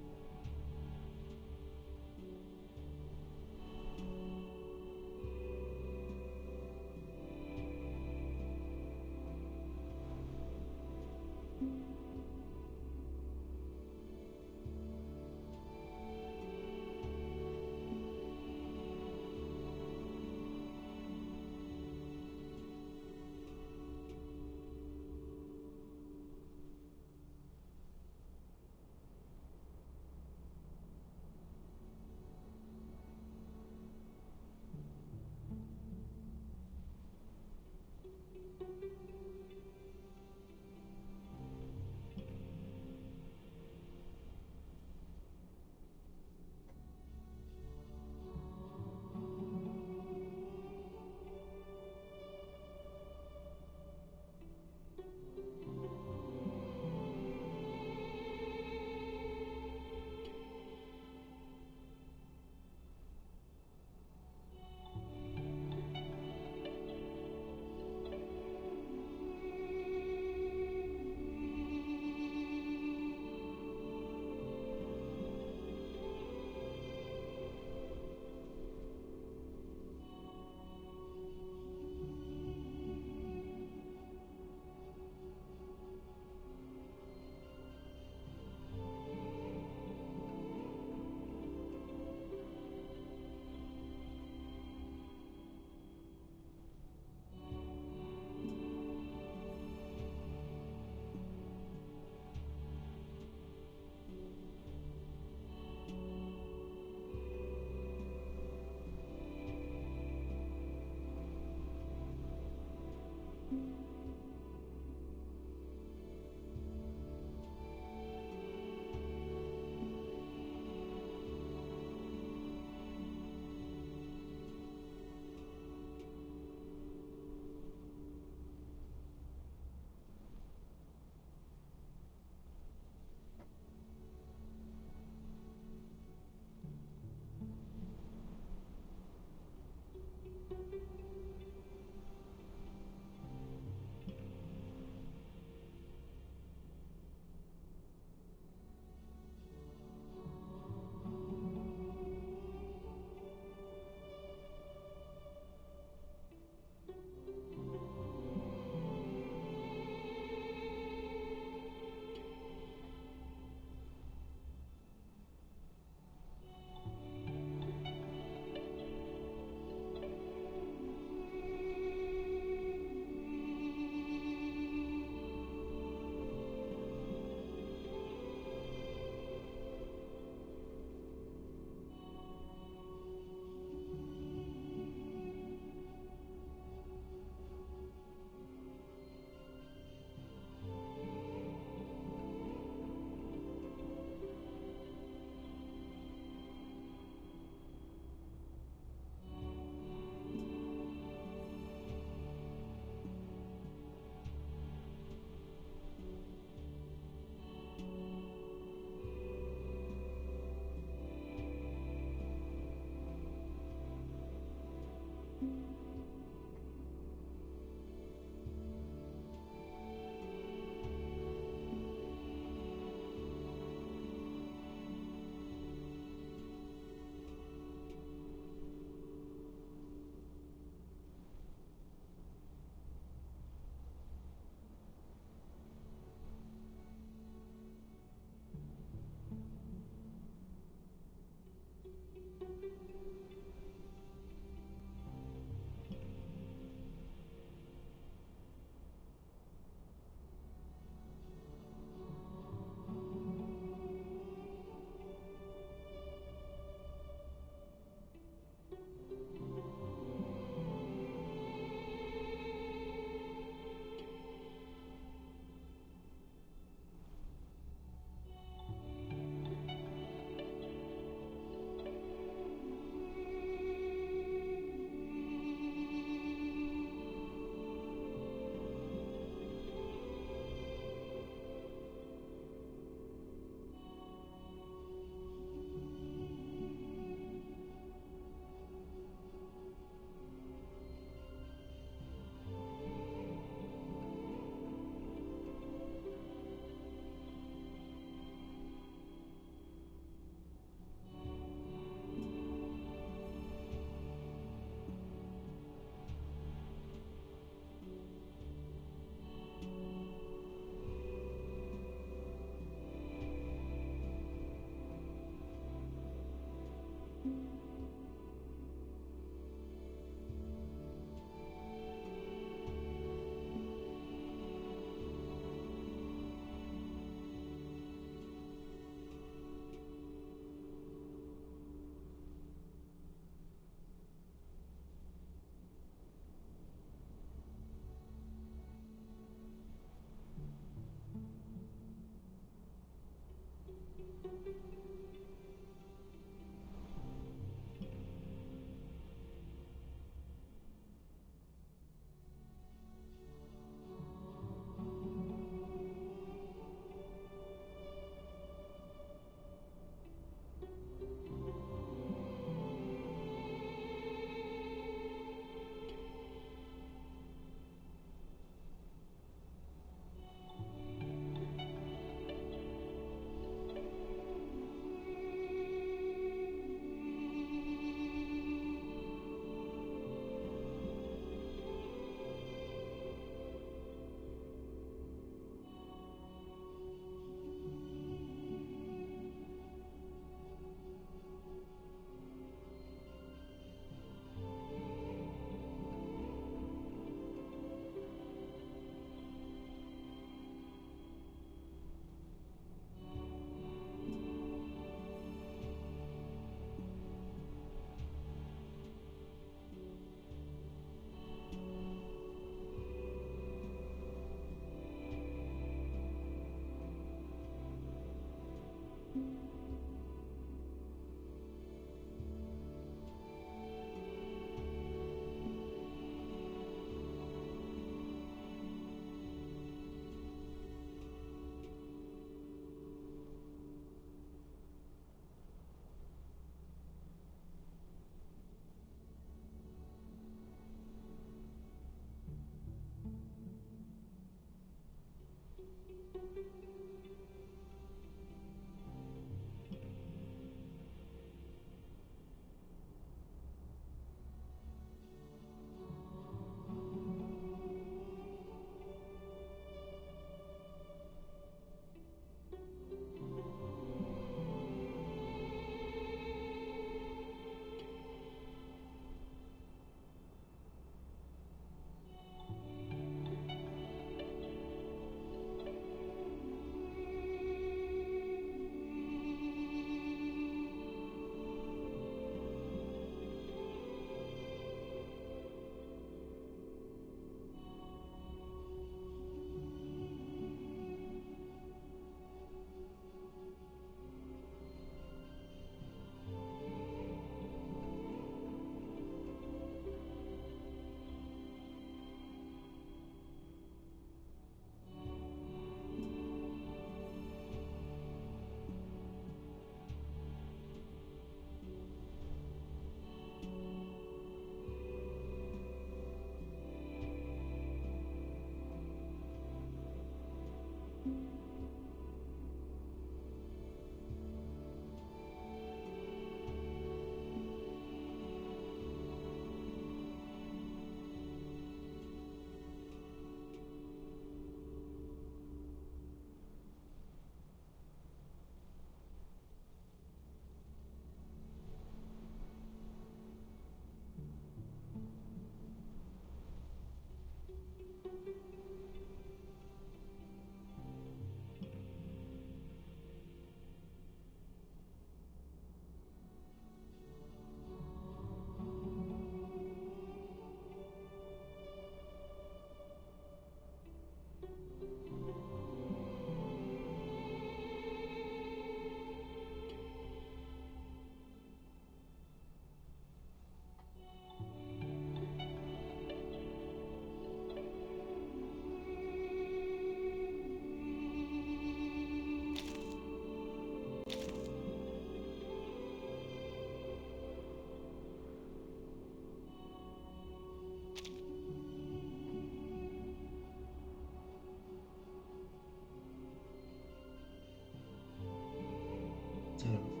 了。